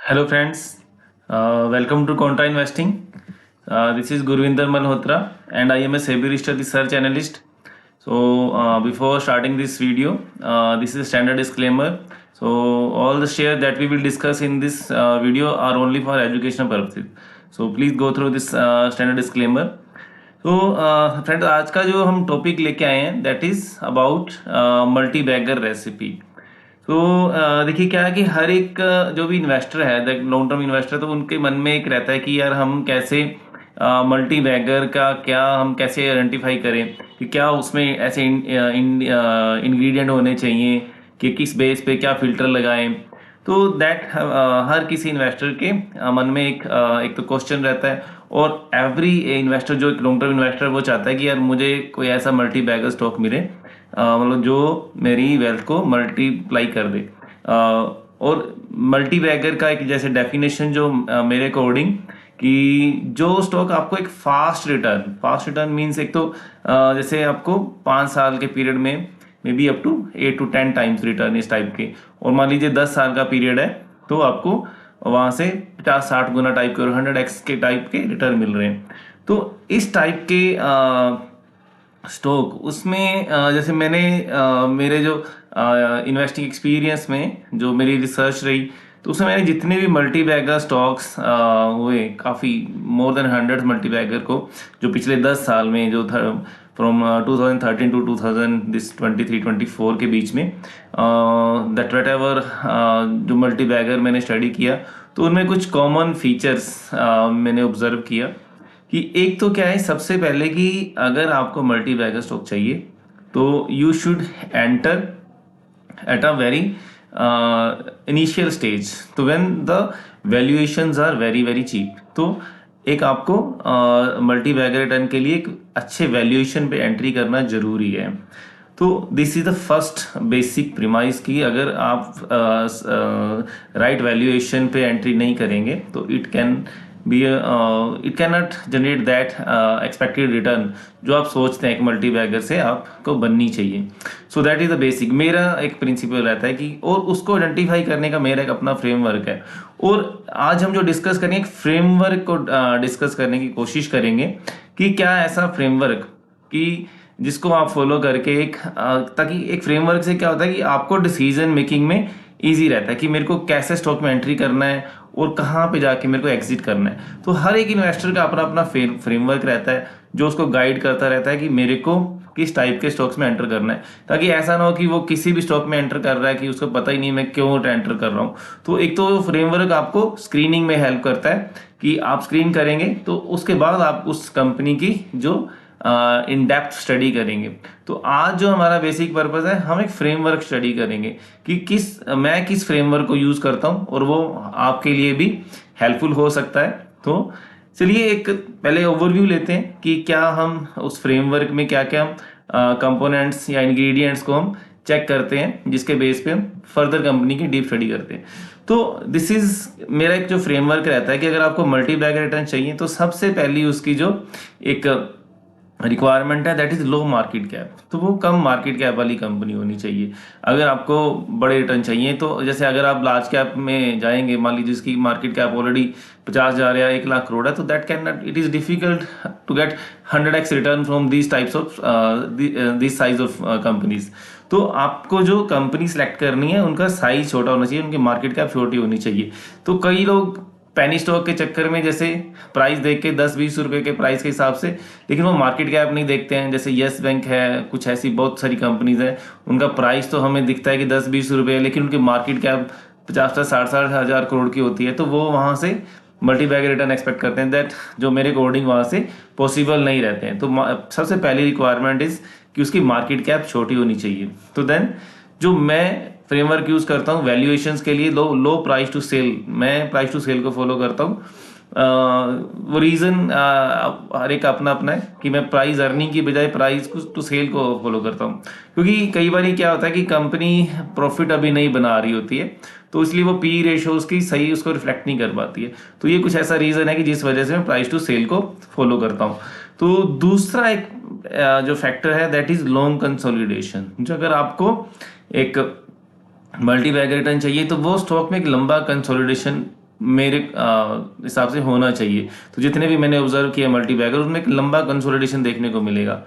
Hello friends, welcome to Contra Investing. This is Gurvinder Malhotra and I am a SEBI research analyst. So before starting this video, this is a standard disclaimer. So all the shares that we will discuss in this video are only for educational purposes. So please go through this standard disclaimer. तो friends आज का जो हम topic लेके आए हैं that is about multibagger recipe. तो देखिए क्या है कि हर एक जो भी इन्वेस्टर है लॉन्ग टर्म इन्वेस्टर, तो उनके मन में एक रहता है कि यार हम कैसे मल्टी बैगर का क्या हम कैसे आइडेंटिफाई करें कि क्या उसमें ऐसे इंग्रेडिएंट होने चाहिए कि किस बेस पे क्या फिल्टर लगाएं। तो दैट हर किसी इन्वेस्टर के मन में एक तो क्वेश्चन रहता है, और एवरी इन्वेस्टर जो एक लॉन्ग टर्म इन्वेस्टर वो चाहता है कि यार मुझे कोई ऐसा मल्टी बैगर स्टॉक मिले मतलब जो मेरी वेल्थ को मल्टीप्लाई कर दे। और मल्टी बैगर का एक जैसे डेफिनेशन जो मेरे अकॉर्डिंग कि जो स्टॉक आपको एक फास्ट रिटर्न मीन्स एक तो जैसे आपको 5 साल के पीरियड में maybe up to 8 to 10 times return इस टाइप के, और मान लीजिए 10 साल का पीरियड है तो आपको वहाँ से 50-60 गुना टाइप के और 100x के टाइप के रिटर्न मिल रहे हैं। तो इस टाइप के स्टॉक उसमें जैसे मैंने मेरे जो इन्वेस्टिंग एक्सपीरियंस में जो मेरी रिसर्च रही, तो उसमें मैंने जितने भी मल्टी बैगर स्टॉक्स हुए काफ़ी मोर देन 100 मल्टी बैगर को जो पिछले 10 साल में जो फ्रॉम 2013 टू 2023-24 के बीच में दैट वेट एवर जो मल्टी बैगर मैंने स्टडी किया, तो उनमें कुछ कॉमन फीचर्स मैंने ऑब्जर्व किया कि एक तो क्या है, सबसे पहले कि अगर आपको मल्टी बैगर स्टॉक चाहिए तो you should enter at a very initial stage, तो when the valuations are very very cheap. तो एक आपको मल्टी बैगर रिटर्न के लिए एक अच्छे वैल्यूएशन पे एंट्री करना जरूरी है। तो this is the first basic premise कि अगर आप राइट वैल्यूएशन पे एंट्री नहीं करेंगे तो it can not generate that expected return जो आप सोचते हैं एक मल्टी बैगर से आपको बननी चाहिए। So that is the basic, मेरा एक प्रिंसिपल रहता है कि, और उसको आइडेंटिफाई करने का मेरा एक अपना फ्रेमवर्क है। और आज हम जो डिस्कस करेंगे एक फ्रेमवर्क को डिस्कस करने की कोशिश करेंगे कि क्या ऐसा फ्रेमवर्क कि जिसको आप फॉलो करके एक ताकि एक फ्रेमवर्क से क्या होता है कि आपको डिसीजन मेकिंग में ईजी रहता है कि मेरे को कैसे स्टॉक में एंट्री करना है और कहाँ पे जाके मेरे को एग्जिट करना है। तो हर एक इन्वेस्टर का अपना अपना फ्रेमवर्क रहता है जो उसको गाइड करता रहता है कि मेरे को किस टाइप के स्टॉक्स में एंटर करना है, ताकि ऐसा ना हो कि वो किसी भी स्टॉक में एंटर कर रहा है कि उसको पता ही नहीं मैं क्यों एंटर कर रहा हूँ। तो एक तो फ्रेमवर्क आपको स्क्रीनिंग में हेल्प करता है कि आप स्क्रीन करेंगे तो उसके बाद आप उस कंपनी की जो इन डेप्थ स्टडी करेंगे। तो आज जो हमारा बेसिक पर्पस है, हम एक फ्रेमवर्क स्टडी करेंगे कि मैं किस फ्रेमवर्क को यूज करता हूं और वो आपके लिए भी हेल्पफुल हो सकता है। तो चलिए एक पहले ओवरव्यू लेते हैं कि क्या हम उस फ्रेमवर्क में क्या क्या कंपोनेंट्स या इंग्रेडिएंट्स को हम चेक करते हैं जिसके बेस पे हम फर्दर कंपनी की डीप स्टडी करते हैं। तो दिस इज मेरा एक जो फ्रेमवर्क रहता है कि अगर आपको मल्टी बैगर रिटर्न चाहिए तो सबसे पहली उसकी जो एक रिक्वायरमेंट है that is low market cap, तो वो कम मार्केट कैप वाली कंपनी होनी चाहिए। अगर आपको बड़े रिटर्न चाहिए तो जैसे अगर आप लार्ज कैप में जाएंगे, मान लीजिए जिसकी मार्केट कैप ऑलरेडी 50,000 या 1 लाख करोड़ है, तो that can not, it is difficult to get 100x return from this types of this size of companies. तो आपको जो कंपनी सेलेक्ट करनी है उनका साइज छोटा होना चाहिए, उनकी मार्केट कैप छोटी होनी चाहिए। तो कई लोग पेनी स्टॉक के चक्कर में जैसे प्राइस देख के 10-20 रुपए के प्राइस के हिसाब से, लेकिन वो मार्केट कैप नहीं देखते हैं। जैसे यस बैंक है, कुछ ऐसी बहुत सारी कंपनीज हैं, उनका प्राइस तो हमें दिखता है कि 10-20 रुपए है, लेकिन उनकी मार्केट कैप 50-60 हजार करोड़ की होती है। तो वो वहां से मल्टी बैगर रिटर्न एक्सपेक्ट करते हैं, दैट जो मेरे अकॉर्डिंग वहां से पॉसिबल नहीं रहते हैं। तो सबसे पहली रिक्वायरमेंट इज कि उसकी मार्केट कैप छोटी होनी चाहिए। तो देन जो मैं फ्रेमवर्क यूज करता हूँ वैल्यूएशंस के लिए, लो प्राइस टू सेल, मैं प्राइस टू सेल को फॉलो करता हूँ। वो रीजन हर एक अपना अपना है कि मैं प्राइस अर्निंग की बजाय प्राइस टू सेल को फॉलो करता हूँ, क्योंकि कई बार क्या होता है कि कंपनी प्रॉफिट अभी नहीं बना रही होती है, तो इसलिए वो पी रेशियोज की सही उसको रिफ्लेक्ट नहीं कर पाती है। तो ये कुछ ऐसा रीजन है कि जिस वजह से मैं प्राइस टू सेल को फॉलो करता हूँ। तो दूसरा एक जो फैक्टर है दैट इज लॉन्ग कंसोलिडेशन। जो अगर आपको एक मल्टी बैगर रिटर्न चाहिए तो वो स्टॉक में एक लंबा कंसोलिडेशन मेरे हिसाब से होना चाहिए। तो जितने भी मैंने ऑब्जर्व किया मल्टी बैगर, उसमें एक लंबा कंसोलिडेशन देखने को मिलेगा।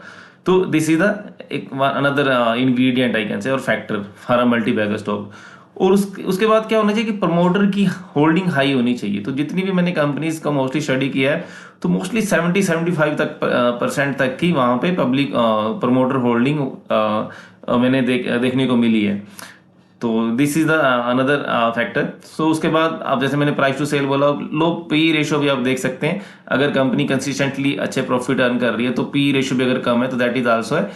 तो दिस इज द एक another ingredient I can say और factor for a multi bagger stock. और उसके बाद क्या होना चाहिए कि प्रमोटर की होल्डिंग हाई होनी चाहिए। तो जितनी भी मैंने कंपनीज का मोस्टली स्टडी किया है, तो मोस्टली 70-75 तक परसेंट तक की वहाँ पे पब्लिक प्रमोटर होल्डिंग मैंने देखने को मिली है। तो this is the another factor. So उसके बाद आप जैसे मैंने प्राइस टू सेल बोला, लो पी रेशियो भी आप देख सकते हैं। अगर कंपनी कंसिस्टेंटली अच्छे प्रॉफिट अर्न कर रही है तो पी रेशियो भी अगर कम है तो दैट इज आल्सो है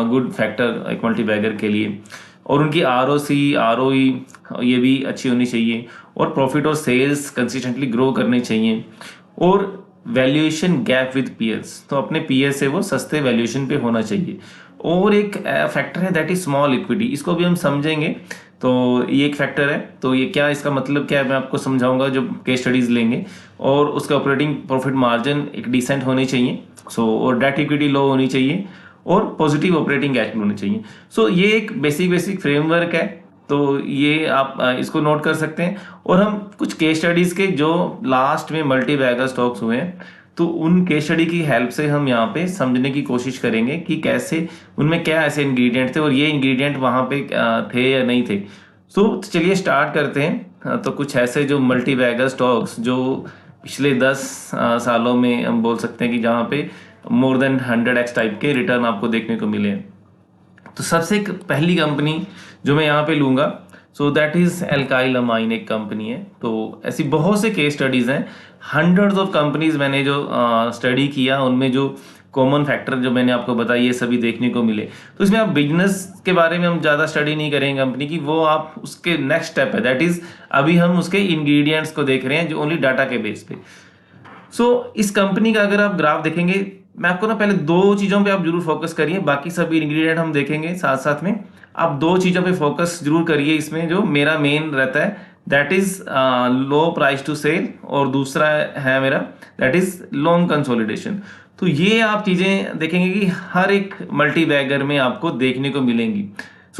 गुड फैक्टर एक मल्टी बैगर के लिए। और उनकी ROC ROE ये भी अच्छी होनी चाहिए, और प्रॉफिट और सेल्स कंसिस्टेंटली ग्रो करने चाहिए, और वैल्यूएशन गैप विद पीयर्स, तो अपने पीयर से वो सस्ते वैल्यूएशन पे होना चाहिए। और एक फैक्टर है दैट इज स्मॉल इक्विटी, इसको भी हम समझेंगे। तो ये एक फैक्टर है। तो ये क्या, इसका मतलब क्या है, मैं आपको समझाऊंगा जब केस स्टडीज लेंगे। और उसका ऑपरेटिंग प्रॉफिट मार्जिन एक डिसेंट होनी चाहिए। और डेट इक्विटी लो होनी चाहिए, और पॉजिटिव ऑपरेटिंग कैश फ्लो होनी चाहिए। ये एक बेसिक फ्रेमवर्क है। तो ये आप इसको नोट कर सकते हैं। और हम कुछ केस स्टडीज के जो लास्ट में मल्टी बैगर स्टॉक्स हुए हैं, तो उन केस स्टडी की हेल्प से हम यहाँ पे समझने की कोशिश करेंगे कि कैसे उनमें क्या ऐसे इंग्रेडिएंट थे, और ये इंग्रेडिएंट वहाँ पे थे या नहीं थे। चलिए स्टार्ट करते हैं। तो कुछ ऐसे जो मल्टी बैगर स्टॉक्स जो पिछले 10 सालों में हम बोल सकते हैं कि जहाँ पे मोर देन 100x टाइप के रिटर्न आपको देखने को मिले। तो सबसे पहली कंपनी जो मैं यहाँ पे लूँगा, दैट इज एल्काइल अमाइन एक कंपनी है। तो ऐसी बहुत से केस स्टडीज हैं, हंड्रेड्स ऑफ कंपनीज मैंने जो स्टडी किया, उनमें जो कॉमन फैक्टर जो मैंने आपको बताया ये सभी देखने को मिले। तो इसमें आप बिजनेस के बारे में हम ज़्यादा स्टडी नहीं करेंगे कंपनी की, वो आप उसके नेक्स्ट स्टेप है, दैट इज अभी हम उसके इंग्रेडिएंट्स को देख रहे हैं जो ओनली डाटा के बेस पे। इस कंपनी का अगर आप ग्राफ देखेंगे, मैं आपको ना पहले दो चीज़ों पे आप जरूर फोकस करिए, बाकी सभी इंग्रेडिएंट हम देखेंगे साथ साथ में। आप दो चीज़ों पे फोकस जरूर करिए इसमें, जो मेरा मेन रहता है that is low price to sale, और दूसरा है मेरा दैट इज लॉन्ग कंसोलिडेशन। तो ये आप चीज़ें देखेंगे कि हर एक मल्टी बैगर में आपको देखने को मिलेंगी।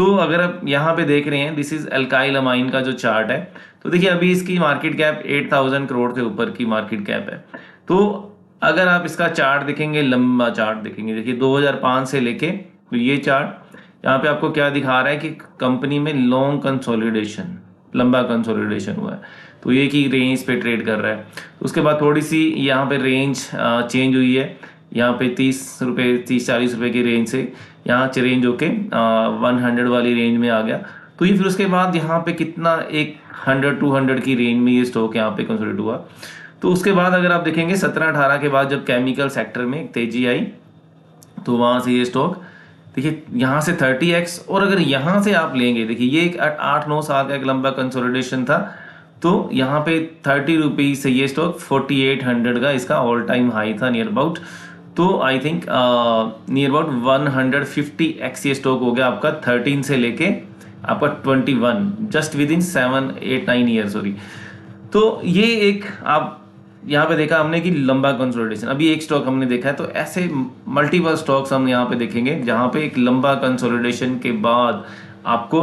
अगर आप यहाँ पे देख रहे हैं, दिस इज एल्काइल अमाइन का जो चार्ट है। तो देखिए अभी इसकी मार्केट कैप 8000 करोड़ के ऊपर की मार्केट कैप है। तो अगर आप इसका चार्ट देखेंगे, लंबा चार्ट देखेंगे, देखिए 2005 से लेके, तो ये चार्ट यहाँ पे आपको क्या दिखा रहा है कि कंपनी में लॉन्ग कंसोलिडेशन, लंबा कंसोलिडेशन हुआ है। तो ये की रेंज पे ट्रेड कर रहा है। उसके बाद थोड़ी सी यहाँ पे रेंज चेंज हुई है, यहाँ पे 30-40 रुपए की रेंज से यहाँ रेंज होके 100 वाली रेंज में आ गया। तो ये फिर उसके बाद यहाँ पे कितना, एक 100-200 की रेंज में ये स्टॉक यहाँ पे कंसोलिडेट हुआ। तो उसके बाद अगर आप देखेंगे 17-18 के बाद जब केमिकल सेक्टर में तेजी आई, तो वहाँ से ये स्टॉक देखिए यहाँ से 30x, और अगर यहाँ से आप लेंगे, देखिए ये एक 8-9 साल का एक लंबा कंसोलिडेशन था। तो यहाँ पे 30 रुपीज से ये स्टॉक 4800 का इसका ऑल टाइम हाई था नियर अबाउट। तो I think near about 150x ये स्टॉक हो गया आपका 13 से लेके आपका 21, just with in 7-8-9 year, sorry. तो ये एक आप यहाँ पे देखा हमने कि लंबा कंसोलिडेशन, अभी एक स्टॉक हमने देखा है। तो ऐसे मल्टीपल स्टॉक्स हम यहाँ पे देखेंगे जहाँ पे एक लंबा कंसोलिडेशन के बाद आपको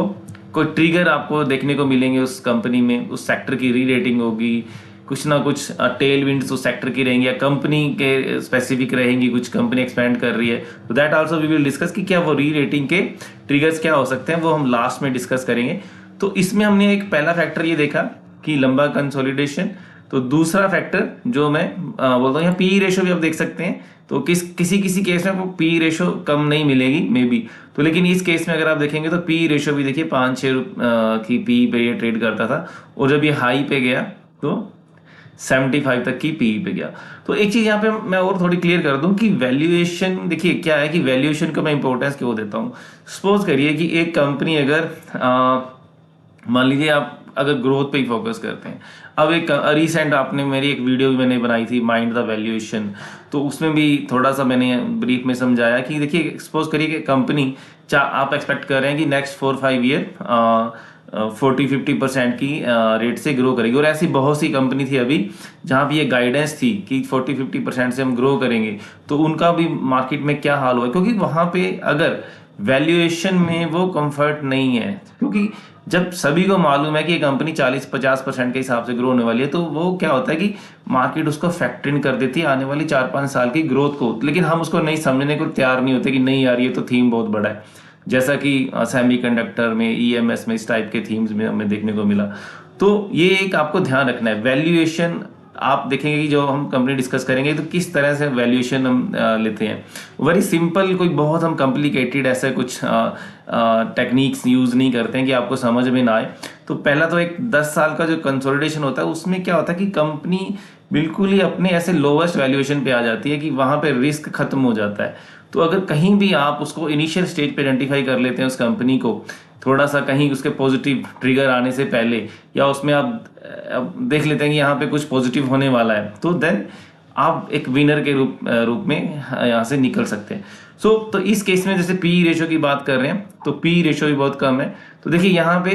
कोई ट्रिगर आपको देखने को मिलेंगे उस कंपनी में, उस सेक्टर की री रेटिंग होगी, कुछ ना कुछ टेल विंड्स उस सेक्टर की रहेंगी, या कंपनी के स्पेसिफिक रहेंगी, कुछ कंपनी एक्सपेंड कर रही है। तो that also we will discuss कि क्या वो री रेटिंग के ट्रिगर्स क्या हो सकते हैं, वो हम लास्ट में डिस्कस करेंगे। तो इसमें हमने एक पहला फैक्टर ये देखा कि लंबा कंसोलिडेशन। तो दूसरा फैक्टर जो मैं बोलता हूँ, यहाँ पी रेशो भी आप देख सकते हैं। तो किसी केस में आपको पी रेशो कम नहीं मिलेगी मे बी, तो लेकिन इस केस में अगर आप देखेंगे तो पी रेशो भी देखिए 5-6 की पी पे ये ट्रेड करता था, और जब ये हाई पे गया तो 75 तक की पी पे गया। तो एक चीज यहाँ पे मैं और थोड़ी क्लियर कर दूं कि वैल्यूएशन, देखिए क्या है कि वैल्यूएशन को मैं इंपॉर्टेंस क्यों देता हूँ। सपोज करिए कि एक कंपनी अगर मान लीजिए आप अगर ग्रोथ पे ही फोकस करते हैं। अब एक रिसेंट आपने मेरी एक वीडियो मैंने बनाई थी माइंड द वैल्यूएशन, तो उसमें भी थोड़ा सा मैंने ब्रीफ में समझाया कि देखिए सपोज करिए कि कंपनी आप एक्सपेक्ट कर रहे हैं कि नेक्स्ट 4-5 ईयर 40-50% की रेट से ग्रो करेगी, और ऐसी बहुत सी कंपनी थी अभी जहाँ भी ये गाइडेंस थी कि 40-50% से हम ग्रो करेंगे। तो उनका भी मार्केट में क्या हाल हुआ, क्योंकि वहाँ पे अगर वैल्यूएशन में वो कंफर्ट नहीं है, क्योंकि जब सभी को मालूम है कि ये कंपनी 40-50% के हिसाब से ग्रो होने वाली है, तो वो क्या होता है कि मार्केट उसको फैक्टर इन कर देती है आने वाली 4-5 साल की ग्रोथ को, लेकिन हम उसको नहीं समझने को तैयार नहीं होते कि नहीं यार ये तो थीम बहुत बड़ा है, जैसा कि सेमीकंडक्टर में, ईएमएस में, इस टाइप के थीम्स में हमें देखने को मिला। तो ये एक आपको ध्यान रखना है। वैल्यूएशन आप देखेंगे कि जो हम कंपनी डिस्कस करेंगे तो किस तरह से वैल्यूएशन हम लेते हैं। वेरी सिंपल, कोई बहुत हम कॉम्प्लिकेटेड ऐसे कुछ टेक्निक्स यूज़ नहीं करते हैं कि आपको समझ में ना आए। तो पहला तो एक 10 साल का जो कंसोलिडेशन होता है उसमें क्या होता है कि कंपनी बिल्कुल ही अपने ऐसे लोवेस्ट वैल्यूएशन पे आ जाती है कि वहाँ पे रिस्क खत्म हो जाता है। तो अगर कहीं भी आप उसको इनिशियल स्टेज पे आइडेंटिफाई कर लेते हैं उस कंपनी को, थोड़ा सा कहीं उसके पॉजिटिव ट्रिगर आने से पहले, या उसमें आप देख लेते हैं कि यहाँ पे कुछ पॉजिटिव होने वाला है, तो देन आप एक विनर के रूप में यहाँ से निकल सकते हैं। तो इस केस में जैसे पी रेशो की बात कर रहे हैं तो पी रेशो भी बहुत कम है। तो देखिए यहाँ पे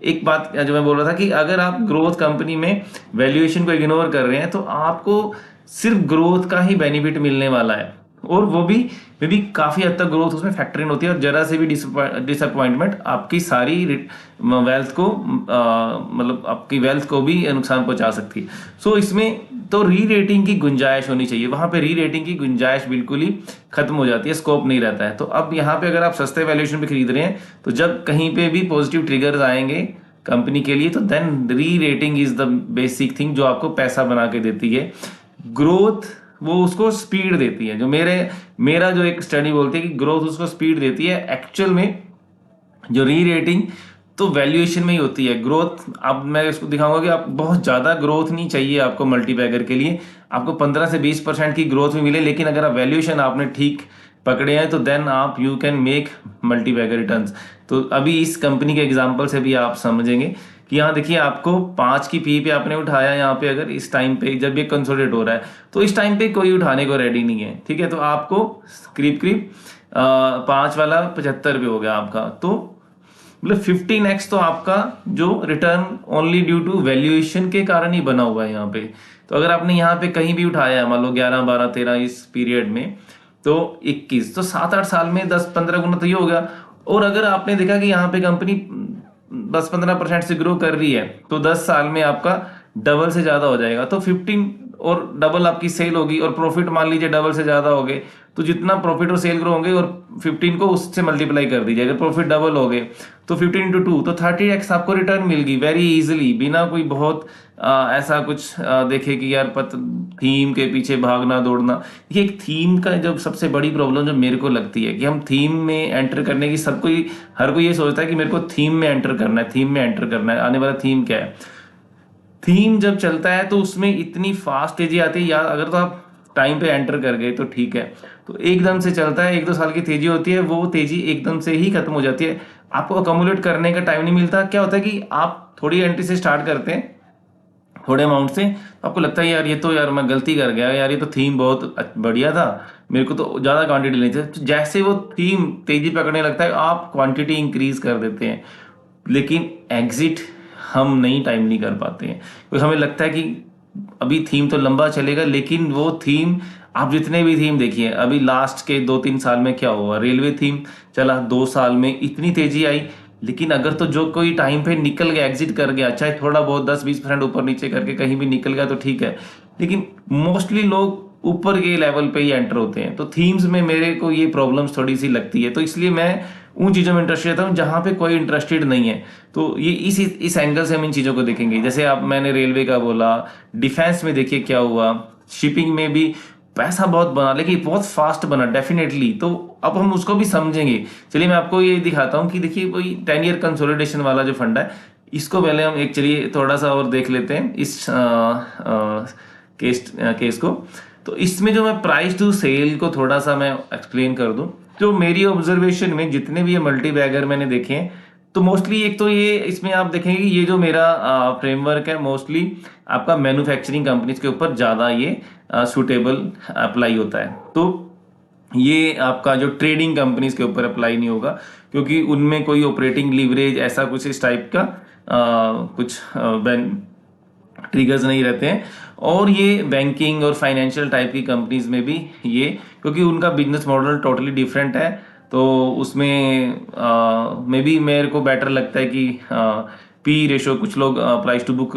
एक बात जो मैं बोल रहा था कि अगर आप ग्रोथ कंपनी में वैल्यूएशन को इग्नोर कर रहे हैं तो आपको सिर्फ ग्रोथ का ही बेनिफिट मिलने वाला है, और वो भी मे भी काफ़ी हद तक ग्रोथ उसमें फैक्टर इन होती है, और जरा से भी डिसअपॉइंटमेंट आपकी सारी वेल्थ को मतलब आपकी वेल्थ को भी नुकसान पहुंचा सकती है। सो इसमें तो री रेटिंग की गुंजाइश होनी चाहिए, वहां पे री रेटिंग की गुंजाइश बिल्कुल ही खत्म हो जाती है, स्कोप नहीं रहता है। तो अब यहाँ पे अगर आप सस्ते वैल्यूएशन पे खरीद रहे हैं तो जब कहीं पे भी पॉजिटिव ट्रिगर्स आएंगे कंपनी के लिए तो then re rating is the basic thing जो आपको पैसा बना के देती है। ग्रोथ वो उसको स्पीड देती है, जो मेरा जो एक स्टडी बोलती है कि ग्रोथ उसको स्पीड देती है। एक्चुअल में जो री रेटिंग तो वैल्यूएशन में ही होती है। ग्रोथ अब मैं इसको दिखाऊंगा कि आप बहुत ज़्यादा ग्रोथ नहीं चाहिए आपको मल्टीबैगर के लिए, आपको 15 से 20% की ग्रोथ भी मिले, लेकिन अगर आप वैल्यूएशन आपने ठीक पकड़े हैं तो देन आप you can make multibagger returns. तो अभी इस कंपनी के एग्जांपल से भी आप समझेंगे कि यहाँ देखिए आपको 5 की पी पे आपने उठाया, यहाँ पे अगर इस टाइम पे जब ये कंसोलिडेट हो रहा है तो इस टाइम पे कोई उठाने को रेडी नहीं है, ठीक है। तो आपको करीब 5 वाला 75 पे हो गया आपका, तो मतलब 15x तो आपका जो return only due to valuation के कारण ही बना हुआ है यहाँ पे। तो अगर आपने यहाँ पे कहीं भी उठाया मान लो 11, 12, 13 इस पीरियड में तो 21, तो 7-8 साल में 10-15 गुना तो ये हो गया। और अगर आपने देखा कि यहाँ पे कंपनी 10-15% से ग्रो कर रही है तो 10 साल में आपका डबल से ज्यादा हो जाएगा। तो 15 और डबल आपकी सेल होगी, और प्रॉफिट मान लीजिए डबल से ज्यादा हो गए, तो जितना प्रॉफिट और सेल ग्रो होंगे और 15 को उससे मल्टीप्लाई कर दीजिए, अगर प्रॉफिट डबल हो गए तो 15 इंटू 2 तो 30x आपको रिटर्न मिल गई वेरी इजीली, बिना कोई बहुत ऐसा कुछ देखे कि यार थीम के पीछे भागना दौड़ना। ये एक थीम का जब सबसे बड़ी प्रॉब्लम जो मेरे को लगती है कि हम थीम में एंटर करने की हर कोई ये सोचता है कि मेरे को थीम में एंटर करना है, थीम में एंटर करना है। आने वाला थीम क्या है? थीम जब चलता है तो उसमें इतनी फास्ट तेजी आती है, या अगर तो आप टाइम पे एंटर कर गए तो ठीक है, तो एकदम से चलता है, 1-2 साल की तेजी होती है, वो तेजी एकदम से ही खत्म हो जाती है, आपको अकोमुलेट करने का टाइम नहीं मिलता। क्या होता है कि आप थोड़ी एंट्री से स्टार्ट करते हैं, थोड़े अमाउंट से, तो आपको लगता है यार ये तो यार मैं गलती कर गया यार, ये तो थीम बहुत बढ़िया था, मेरे को तो ज़्यादा क्वांटिटी लेनी चाहिए। तो जैसे वो थीम तेजी पकड़ने लगता है आप क्वांटिटी इंक्रीज कर देते हैं, लेकिन एग्जिट हम नहीं टाइम नहीं कर पाते हैं, क्योंकि हमें लगता है कि अभी थीम तो लंबा चलेगा, लेकिन वो थीम आप जितने भी थीम देखिए अभी लास्ट के 2-3 साल में क्या हुआ, रेलवे थीम चला 2 साल में इतनी तेजी आई, लेकिन अगर तो जो कोई टाइम पे निकल गया, एग्जिट कर गया, चाहे थोड़ा बहुत 10-20% ऊपर नीचे करके कहीं भी निकल गया तो ठीक है, लेकिन मोस्टली लोग ऊपर के लेवल पे ही एंटर होते हैं। तो थीम्स में मेरे को ये प्रॉब्लम्स थोड़ी सी लगती है, तो इसलिए मैं उन चीज़ों में इंटरेस्टेड रहता हूँ जहाँ पे कोई इंटरेस्टेड नहीं है। तो ये इस एंगल से हम इन चीज़ों को देखेंगे। जैसे आप मैंने रेलवे का बोला, डिफेंस में देखिए क्या हुआ, शिपिंग में भी पैसा बहुत बना, लेकिन बहुत फास्ट बना डेफिनेटली। तो अब हम उसको भी समझेंगे। चलिए मैं आपको ये दिखाता हूँ कि देखिए कोई 10 ईयर कंसोलिडेशन वाला जो फंड है, इसको पहले हम एक चलिए थोड़ा सा और देख लेते हैं इस केस को। तो इसमें जो मैं प्राइस टू सेल को थोड़ा सा मैं एक्सप्लेन कर दूं, तो मेरी ऑब्जर्वेशन में जितने भी ये मल्टी बैगर मैंने देखे हैं, तो मोस्टली एक तो ये इसमें आप देखेंगे कि ये जो मेरा फ्रेमवर्क है मोस्टली आपका मैन्युफैक्चरिंग कंपनीज के ऊपर ज़्यादा ये सूटेबल अप्लाई होता है। तो ये आपका जो ट्रेडिंग कंपनीज के ऊपर अप्लाई नहीं होगा, क्योंकि उनमें कोई ऑपरेटिंग लीवरेज ऐसा कुछ इस टाइप का कुछ ट्रिगर्स नहीं रहते हैं। और ये बैंकिंग और फाइनेंशियल टाइप की कंपनीज में भी ये, क्योंकि उनका बिजनेस मॉडल टोटली डिफरेंट है, तो उसमें मे बी मेरे को बेटर लगता है कि पी रेशो, कुछ लोग price to book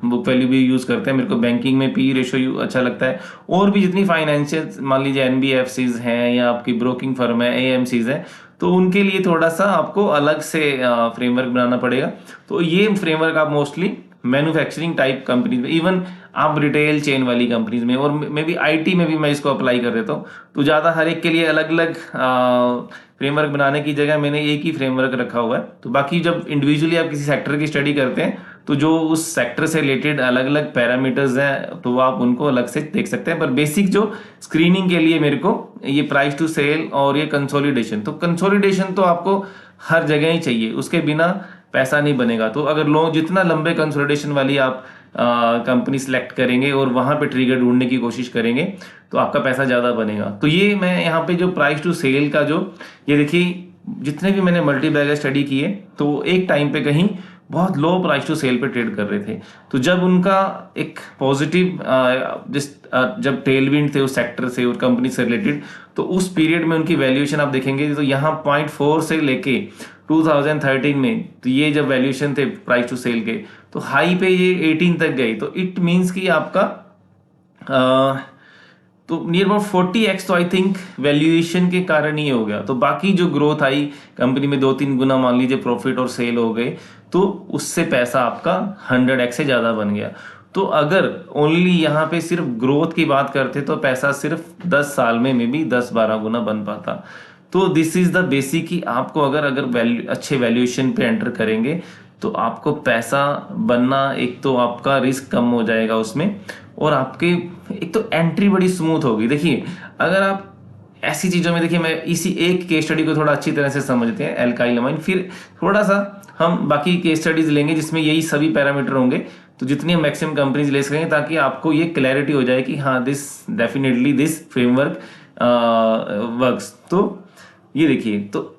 book value भी यूज़ करते हैं, मेरे को बैंकिंग में पी रेशो अच्छा लगता है। और भी जितनी फाइनेंशियल, मान लीजिए एनबीएफसीज हैं या आपकी ब्रोकिंग फर्म है, एएमसीज है, तो उनके लिए थोड़ा सा आपको अलग से फ्रेमवर्क बनाना पड़ेगा। तो ये फ्रेमवर्क आप मोस्टली मैन्युफैक्चरिंग टाइप कंपनीज में, इवन आप रिटेल चेन वाली कंपनीज में, और मे बी आईटी में भी मैं इसको अप्लाई कर देता हूँ। तो ज़्यादा हर एक के लिए अलग अलग फ्रेमवर्क बनाने की जगह मैंने एक ही फ्रेमवर्क रखा हुआ है। तो बाकी जब इंडिविजुअली आप किसी सेक्टर की स्टडी करते हैं तो जो उस सेक्टर से रिलेटेड अलग अलग पैरामीटर्स हैं तो आप उनको अलग से देख सकते हैं। पर बेसिक जो स्क्रीनिंग के लिए मेरे को ये प्राइस टू सेल और ये कंसोलिडेशन, तो कंसोलिडेशन तो आपको हर जगह ही चाहिए, उसके बिना पैसा नहीं बनेगा। तो अगर लोग जितना लंबे कंसोलिडेशन वाली आप कंपनी सेलेक्ट करेंगे और वहां पे ट्रिगर ढूंढने की कोशिश करेंगे तो आपका पैसा ज़्यादा बनेगा। तो ये मैं यहाँ पे जो प्राइस टू सेल का जो, ये देखिए जितने भी मैंने मल्टी बैगर स्टडी किए तो एक टाइम पे कहीं बहुत लो प्राइस टू सेल पे ट्रेड कर रहे थे। तो जब उनका एक पॉजिटिव जब टेलविंड थे उस सेक्टर से और कंपनी से रिलेटेड, तो उस पीरियड में उनकी वैल्यूएशन आप देखेंगे तो यहाँ 0.4 से लेके 2013 में, तो ये जब वैल्यूएशन थे प्राइस टू सेल के, तो हाई पे ये 18 तक गई। तो इट मीन्स कि आपका तो नियर अबाउट 40x, तो आई थिंक वैल्यूएशन के कारण ही हो गया। तो बाकी जो ग्रोथ आई कंपनी में 2-3 गुना मान लीजिए प्रॉफिट और सेल हो गए, तो उससे पैसा आपका 100x से ज़्यादा बन गया। तो अगर ओनली यहाँ पे सिर्फ ग्रोथ की बात करते तो पैसा सिर्फ 10 साल में मे बी 10-12 गुना बन पाता। तो दिस इज द बेसिक कि आपको अगर अच्छे वैल्यूएशन पे एंटर करेंगे तो आपको पैसा बनना, एक तो आपका रिस्क कम हो जाएगा उसमें, और आपके एक तो एंट्री बड़ी स्मूथ होगी। देखिए अगर आप ऐसी चीज़ों में, देखिए मैं इसी एक केस स्टडी को थोड़ा अच्छी तरह से समझते हैं, एल्काइल अमाइन, फिर थोड़ा सा हम बाकी केस स्टडीज लेंगे जिसमें यही सभी पैरामीटर होंगे, तो जितनी हम मैक्सिमम कंपनीज ले सकेंगे ताकि आपको ये क्लैरिटी हो जाए कि हाँ this definitely this framework works. तो ये देखिए, तो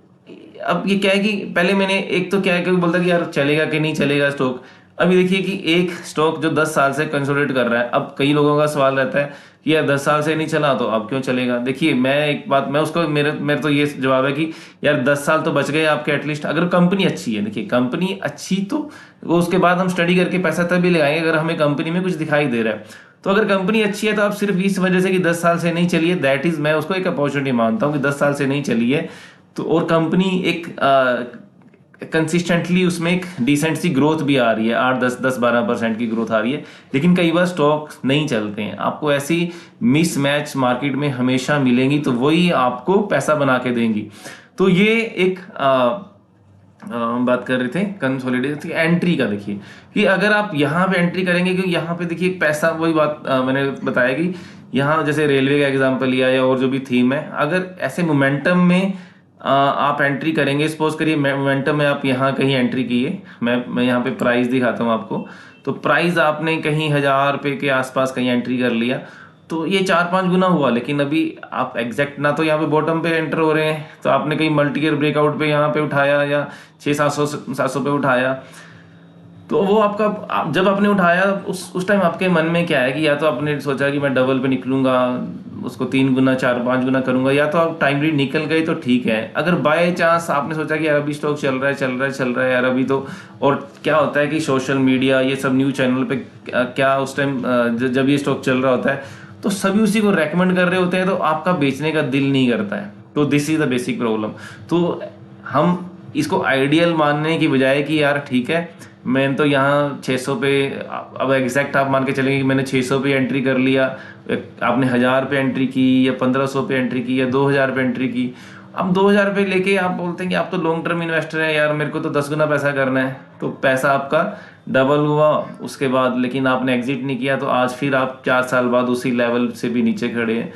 अब ये क्या है कि पहले मैंने एक तो क्या है कि बोलता कि यार चलेगा कि नहीं चलेगा स्टॉक। अभी देखिए कि एक स्टॉक जो 10 साल से कंसोलिडेट कर रहा है, अब कई लोगों का सवाल रहता है कि यार 10 साल से नहीं चला तो अब क्यों चलेगा। देखिए मैं एक बात, मैं उसको मेरे तो ये जवाब है कि यार 10 साल तो बच गए आपके एटलीस्ट, अगर कंपनी अच्छी है। देखिए कंपनी अच्छी तो वो उसके बाद हम स्टडी करके पैसा तभी लगाएंगे अगर हमें कंपनी में कुछ दिखाई दे रहा है। तो अगर कंपनी अच्छी है तो आप सिर्फ इस वजह से कि 10 साल से नहीं चली है, दैट इज, मैं उसको एक अपॉर्चुनिटी मानता हूँ कि 10 साल से नहीं चली है तो, और कंपनी एक कंसिस्टेंटली उसमें एक डिसेंट सी ग्रोथ भी आ रही है, 8-10-12% की ग्रोथ आ रही है, लेकिन कई बार स्टॉक नहीं चलते हैं। आपको ऐसी मिस मैच मार्केट में हमेशा मिलेंगी, तो वही आपको पैसा बना के देंगी। तो ये एक हम बात कर रहे थे कंसोलिडेशन एंट्री का। देखिए कि अगर आप यहाँ पे एंट्री करेंगे, क्योंकि यहाँ पे देखिए पैसा, वही बात मैंने बताया कि यहाँ जैसे रेलवे का एग्जांपल लिया या और जो भी थीम है, अगर ऐसे मोमेंटम में आप एंट्री करेंगे, सपोज करिए मोमेंटम में आप यहाँ कहीं एंट्री किए, मैं यहाँ पे प्राइस दिखाता हूँ आपको। तो प्राइस आपने कहीं 1000 रुपये के आसपास कहीं एंट्री कर लिया तो ये 4-5 गुना हुआ, लेकिन अभी आप एग्जैक्ट ना तो यहाँ पे बॉटम पे एंटर हो रहे हैं, तो आपने कहीं मल्टी ईयर ब्रेकआउट पे यहाँ पे उठाया या 600-700 पे उठाया, तो वो आपका जब आपने उठाया उस टाइम आपके मन में क्या है कि या तो आपने सोचा कि मैं डबल पे निकलूंगा, उसको 3 गुना 4-5 गुना करूंगा, या तो आप टाइमली निकल गए तो ठीक है। अगर बाय चांस आपने सोचा कि यार अभी स्टॉक चल रहा है यार अभी तो, और क्या होता है कि सोशल मीडिया ये सब न्यूज चैनल पे क्या उस टाइम जब ये स्टॉक चल रहा होता है तो सभी उसी को रेकमेंड कर रहे होते हैं, तो आपका बेचने का दिल नहीं करता है। तो this is the basic problem. तो हम इसको आइडियल मानने की बजाय कि यार ठीक है मैं तो यहाँ 600 पे, अब एग्जैक्ट आप मान के चलेंगे कि मैंने 600 पे एंट्री कर लिया, आपने 1000 पे एंट्री की या 1500 पे एंट्री की या 2000 पे एंट्री की, अब 2000 पे लेके आप बोलते हैं कि आप तो लॉन्ग टर्म इन्वेस्टर हैं, यार मेरे को तो 10 गुना पैसा करना है, तो पैसा आपका डबल हुआ उसके बाद, लेकिन आपने एग्जिट नहीं किया, तो आज फिर आप 4 साल बाद उसी लेवल से भी नीचे खड़े हैं।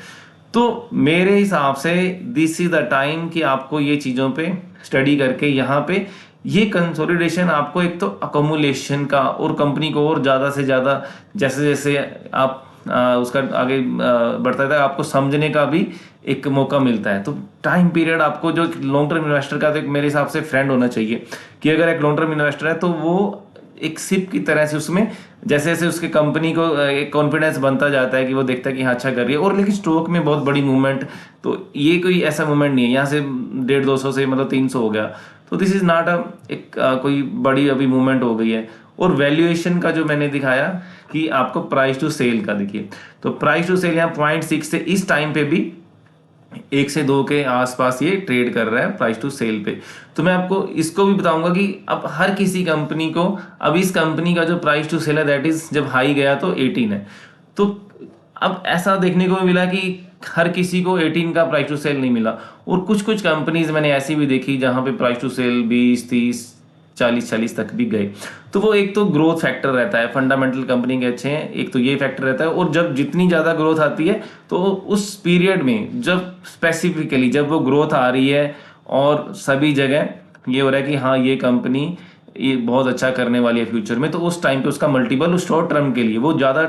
तो मेरे हिसाब से दिस इज द टाइम कि आपको ये चीज़ों पे स्टडी करके यहाँ पे ये कंसोलिडेशन आपको एक तो अकोमुलेशन का और कंपनी को और ज़्यादा से ज़्यादा जैसे जैसे आप उसका आगे बढ़ता है आपको समझने का भी एक मौका मिलता है। तो टाइम पीरियड आपको जो लॉन्ग टर्म इन्वेस्टर का तो मेरे हिसाब से फ्रेंड होना चाहिए कि अगर एक लॉन्ग टर्म इन्वेस्टर है तो वो एक सिप की तरह से उसमें जैसे जैसे उसके कंपनी को एक कॉन्फिडेंस बनता जाता है कि वो देखता है कि हाँ अच्छा कर रही है, और लेकिन स्टॉक में बहुत बड़ी मूवमेंट, तो ये कोई ऐसा मूवमेंट नहीं है यहाँ से 150-200 से मतलब 300 हो गया, तो दिस इज नॉट कोई बड़ी अभी मूवमेंट हो गई है। और वैल्यूएशन का जो मैंने दिखाया कि आपको प्राइस टू सेल का देखिए, तो प्राइस टू सेल यहाँ 0.6 से इस टाइम पे भी 1 से 2 के आसपास ये ट्रेड कर रहा है प्राइस टू सेल पे। तो मैं आपको इसको भी बताऊंगा कि अब हर किसी कंपनी को, अब इस कंपनी का जो प्राइस टू सेल है दैट इज जब हाई गया तो 18 है, तो अब ऐसा देखने को मिला कि हर किसी को 18 का प्राइस टू सेल नहीं मिला, और कुछ कुछ कंपनीज मैंने ऐसी भी देखी जहां पे प्राइस टू सेल 20, 30, 40 तक भी गए। तो वो एक तो ग्रोथ फैक्टर रहता है, फंडामेंटल कंपनी के अच्छे हैं, एक तो ये फैक्टर रहता है, और जब जितनी ज़्यादा ग्रोथ आती है तो उस पीरियड में जब स्पेसिफिकली जब वो ग्रोथ आ रही है और सभी जगह ये हो रहा है कि हाँ ये कंपनी ये बहुत अच्छा करने वाली है फ्यूचर में, तो उस टाइम पे उसका मल्टीपल उस शॉर्ट टर्म के लिए, वो ज़्यादा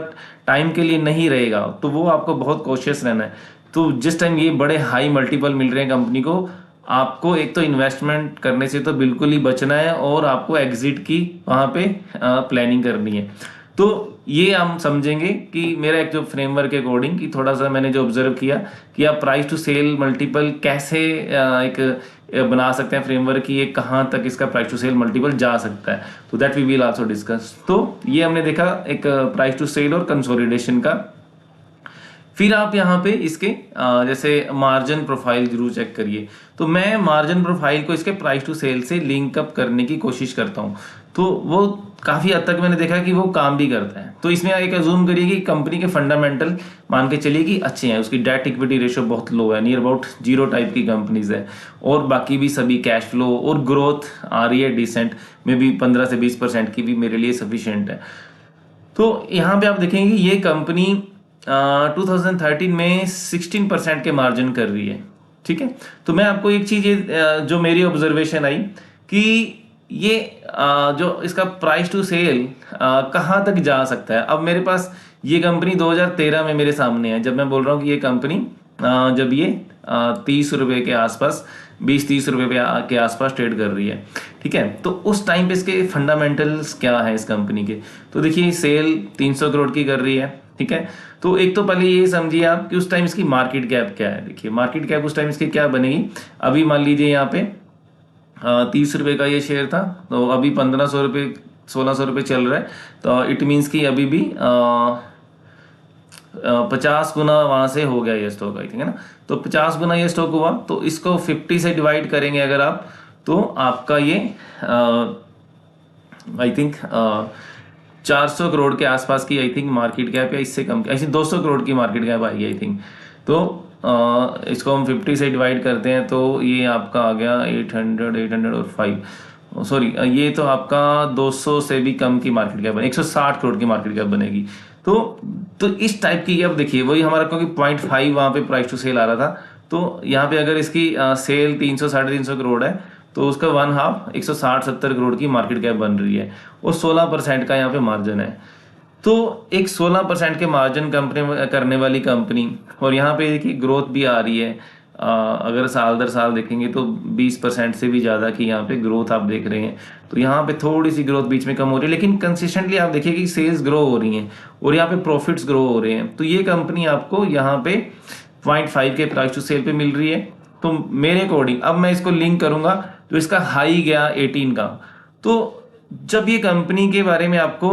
टाइम के लिए नहीं रहेगा, तो वो आपको बहुत कॉशियस रहना है। तो जिस टाइम ये बड़े हाई मल्टीपल मिल रहे हैं कंपनी को, आपको एक तो इन्वेस्टमेंट करने से तो बिल्कुल ही बचना है, और आपको एग्जिट की वहाँ पे प्लानिंग करनी है। तो ये हम समझेंगे कि मेरा एक जो फ्रेमवर्क के अकॉर्डिंग कि थोड़ा सा मैंने जो ऑब्जर्व किया कि आप प्राइस टू सेल मल्टीपल कैसे एक बना सकते हैं फ्रेमवर्क की, ये कहाँ तक इसका प्राइस टू सेल मल्टीपल जा सकता है, तो that we will also discuss. तो ये हमने देखा एक प्राइस टू सेल और कंसोलिडेशन का। फिर आप यहाँ पे इसके जैसे मार्जिन प्रोफाइल जरूर चेक करिए, तो मैं मार्जिन प्रोफाइल को इसके प्राइस टू सेल से लिंक अप करने की कोशिश करता हूँ, तो वो काफ़ी हद तक मैंने देखा कि वो काम भी करता है। तो इसमें एक अज्यूम करिए कि कंपनी के फंडामेंटल मान के चलिए कि अच्छे हैं, उसकी डेट इक्विटी रेशियो बहुत लो है, नियर अबाउट 0 टाइप की कंपनीज है, और बाकी भी सभी कैश फ्लो और ग्रोथ आ रही है डिसेंट, में भी 15 से 20% की भी मेरे लिए सफिशिएंट है। तो यहाँ पे आप देखेंगे कि ये कंपनी 2013 में 16% के मार्जिन कर रही है, ठीक है। तो मैं आपको एक चीज़ जो मेरी ऑब्जर्वेशन आई कि ये जो इसका प्राइस टू सेल कहाँ तक जा सकता है। अब मेरे पास ये कंपनी 2013 में मेरे सामने है, जब मैं बोल रहा हूँ कि ये कंपनी जब ये 30 रुपये के आसपास, 20-30 रुपये के आसपास ट्रेड कर रही है, ठीक है। तो उस टाइम पे इसके फंडामेंटल्स क्या है इस कंपनी के, तो देखिए सेल 300 करोड़ की कर रही है, ठीक है। तो एक तो पहले ये समझिए आप कि उस टाइम इसकी मार्केट कैप क्या है। देखिए मार्केट कैप उस टाइम इसकी क्या बनेगी, अभी मान लीजिए यहाँ पे 30 रुपये का ये शेयर था, तो अभी 1500 रुपये 1600 रुपये चल रहा है, तो इट मीन्स कि अभी भी 50 गुना वहाँ से हो गया ये स्टॉक, आई थिंक, है ना। तो 50 गुना ये स्टॉक हुआ, तो इसको 50 से डिवाइड करेंगे अगर आप, तो आपका ये आई थिंक 400 करोड़ के आसपास की आई थिंक मार्केट कैप, या इससे कम, ऐसी 200 करोड़ की मार्केट कैप आएगी आई थिंक। तो इसको हम 50 से डिवाइड करते हैं, तो ये आपका आ गया 800 और 5, सॉरी ये तो आपका 200 से भी कम की मार्केट कैप बनेगी, 160 करोड़ की मार्केट कैप बनेगी। तो इस टाइप की, अब देखिए वही हमारा, क्योंकि 0.5 वहाँ पे प्राइस टू सेल आ रहा था, तो यहाँ पे अगर इसकी सेल 300-350 करोड़ है, तो उसका 1/2 160-70 करोड़ की मार्केट कैप बन रही है, और 16% का यहाँ पे मार्जिन है। तो एक 16% के मार्जिन कंपनी करने वाली कंपनी, और यहाँ पे देखिए ग्रोथ भी आ रही है, अगर साल दर साल देखेंगे तो 20% से भी ज़्यादा की यहाँ पे ग्रोथ आप देख रहे हैं। तो यहाँ पे थोड़ी सी ग्रोथ बीच में कम हो रही है, लेकिन कंसिस्टेंटली आप देखिए कि सेल्स ग्रो हो रही हैं, और यहाँ पे प्रॉफिट्स ग्रो हो रहे हैं। तो ये कंपनी आपको यहाँ पे 0.5 के प्राइस टू सेल पे मिल रही है। तो मेरे अकॉर्डिंग अब मैं इसको लिंक करूंगा, तो इसका हाई गया 18 का, तो जब ये कंपनी के बारे में आपको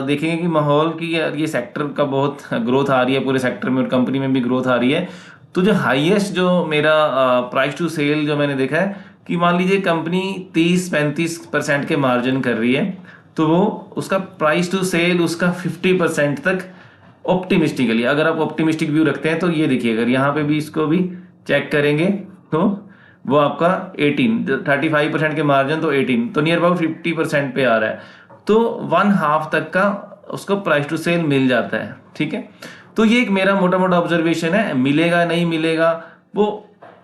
देखेंगे कि माहौल की, ये सेक्टर का बहुत ग्रोथ आ रही है पूरे सेक्टर में, और कंपनी में भी ग्रोथ आ रही है, तो जो हाईएस्ट जो मेरा प्राइस टू सेल जो मैंने देखा है कि मान लीजिए कंपनी 30-35% के मार्जिन कर रही है, तो वो उसका प्राइस टू सेल उसका 50% तक ऑप्टिमिस्टिकली, अगर आप ऑप्टिमिस्टिक व्यू रखते हैं, तो ये देखिए अगर यहाँ पे भी इसको भी चेक करेंगे, तो वो आपका 35% के मार्जिन, तो 18, तो नियर अबाउट 50% पे आ रहा है, तो 1/2 तक का उसको प्राइस टू सेल मिल जाता है, ठीक है। तो ये एक मेरा मोटा मोटा ऑब्जर्वेशन है, मिलेगा नहीं मिलेगा वो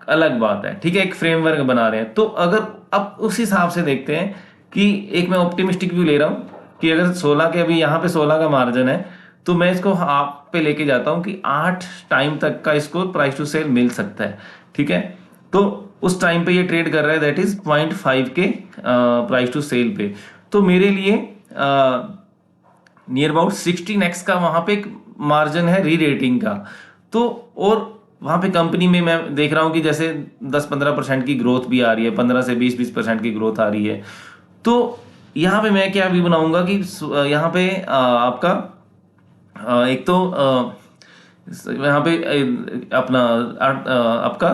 अलग बात है, ठीक है, एक फ्रेमवर्क बना रहे हैं। तो अगर अब उस हिसाब से देखते हैं कि एक मैं ऑप्टिमिस्टिक व्यू ले रहा हूँ कि अगर 16 के, अभी यहाँ पे 16 का मार्जिन है, तो मैं इसको हाफ पे लेके जाता हूँ कि 8 टाइम तक का इसको प्राइस टू सेल मिल सकता है, ठीक है। तो उस टाइम पे ये ट्रेड कर रहा है, दैट इज 0.5 के प्राइस टू सेल पे। तो मेरे लिए नियर अबाउट 16x का वहां पे एक मार्जिन है री रेटिंग का। तो और वहां पे कंपनी में मैं देख रहा हूँ कि जैसे 10-15% की ग्रोथ भी आ रही है, 15 से 20% की ग्रोथ आ रही है। तो यहाँ पे मैं क्या व्यू बनाऊंगा कि यहाँ पे आपका एक तो यहाँ पे अपना आपका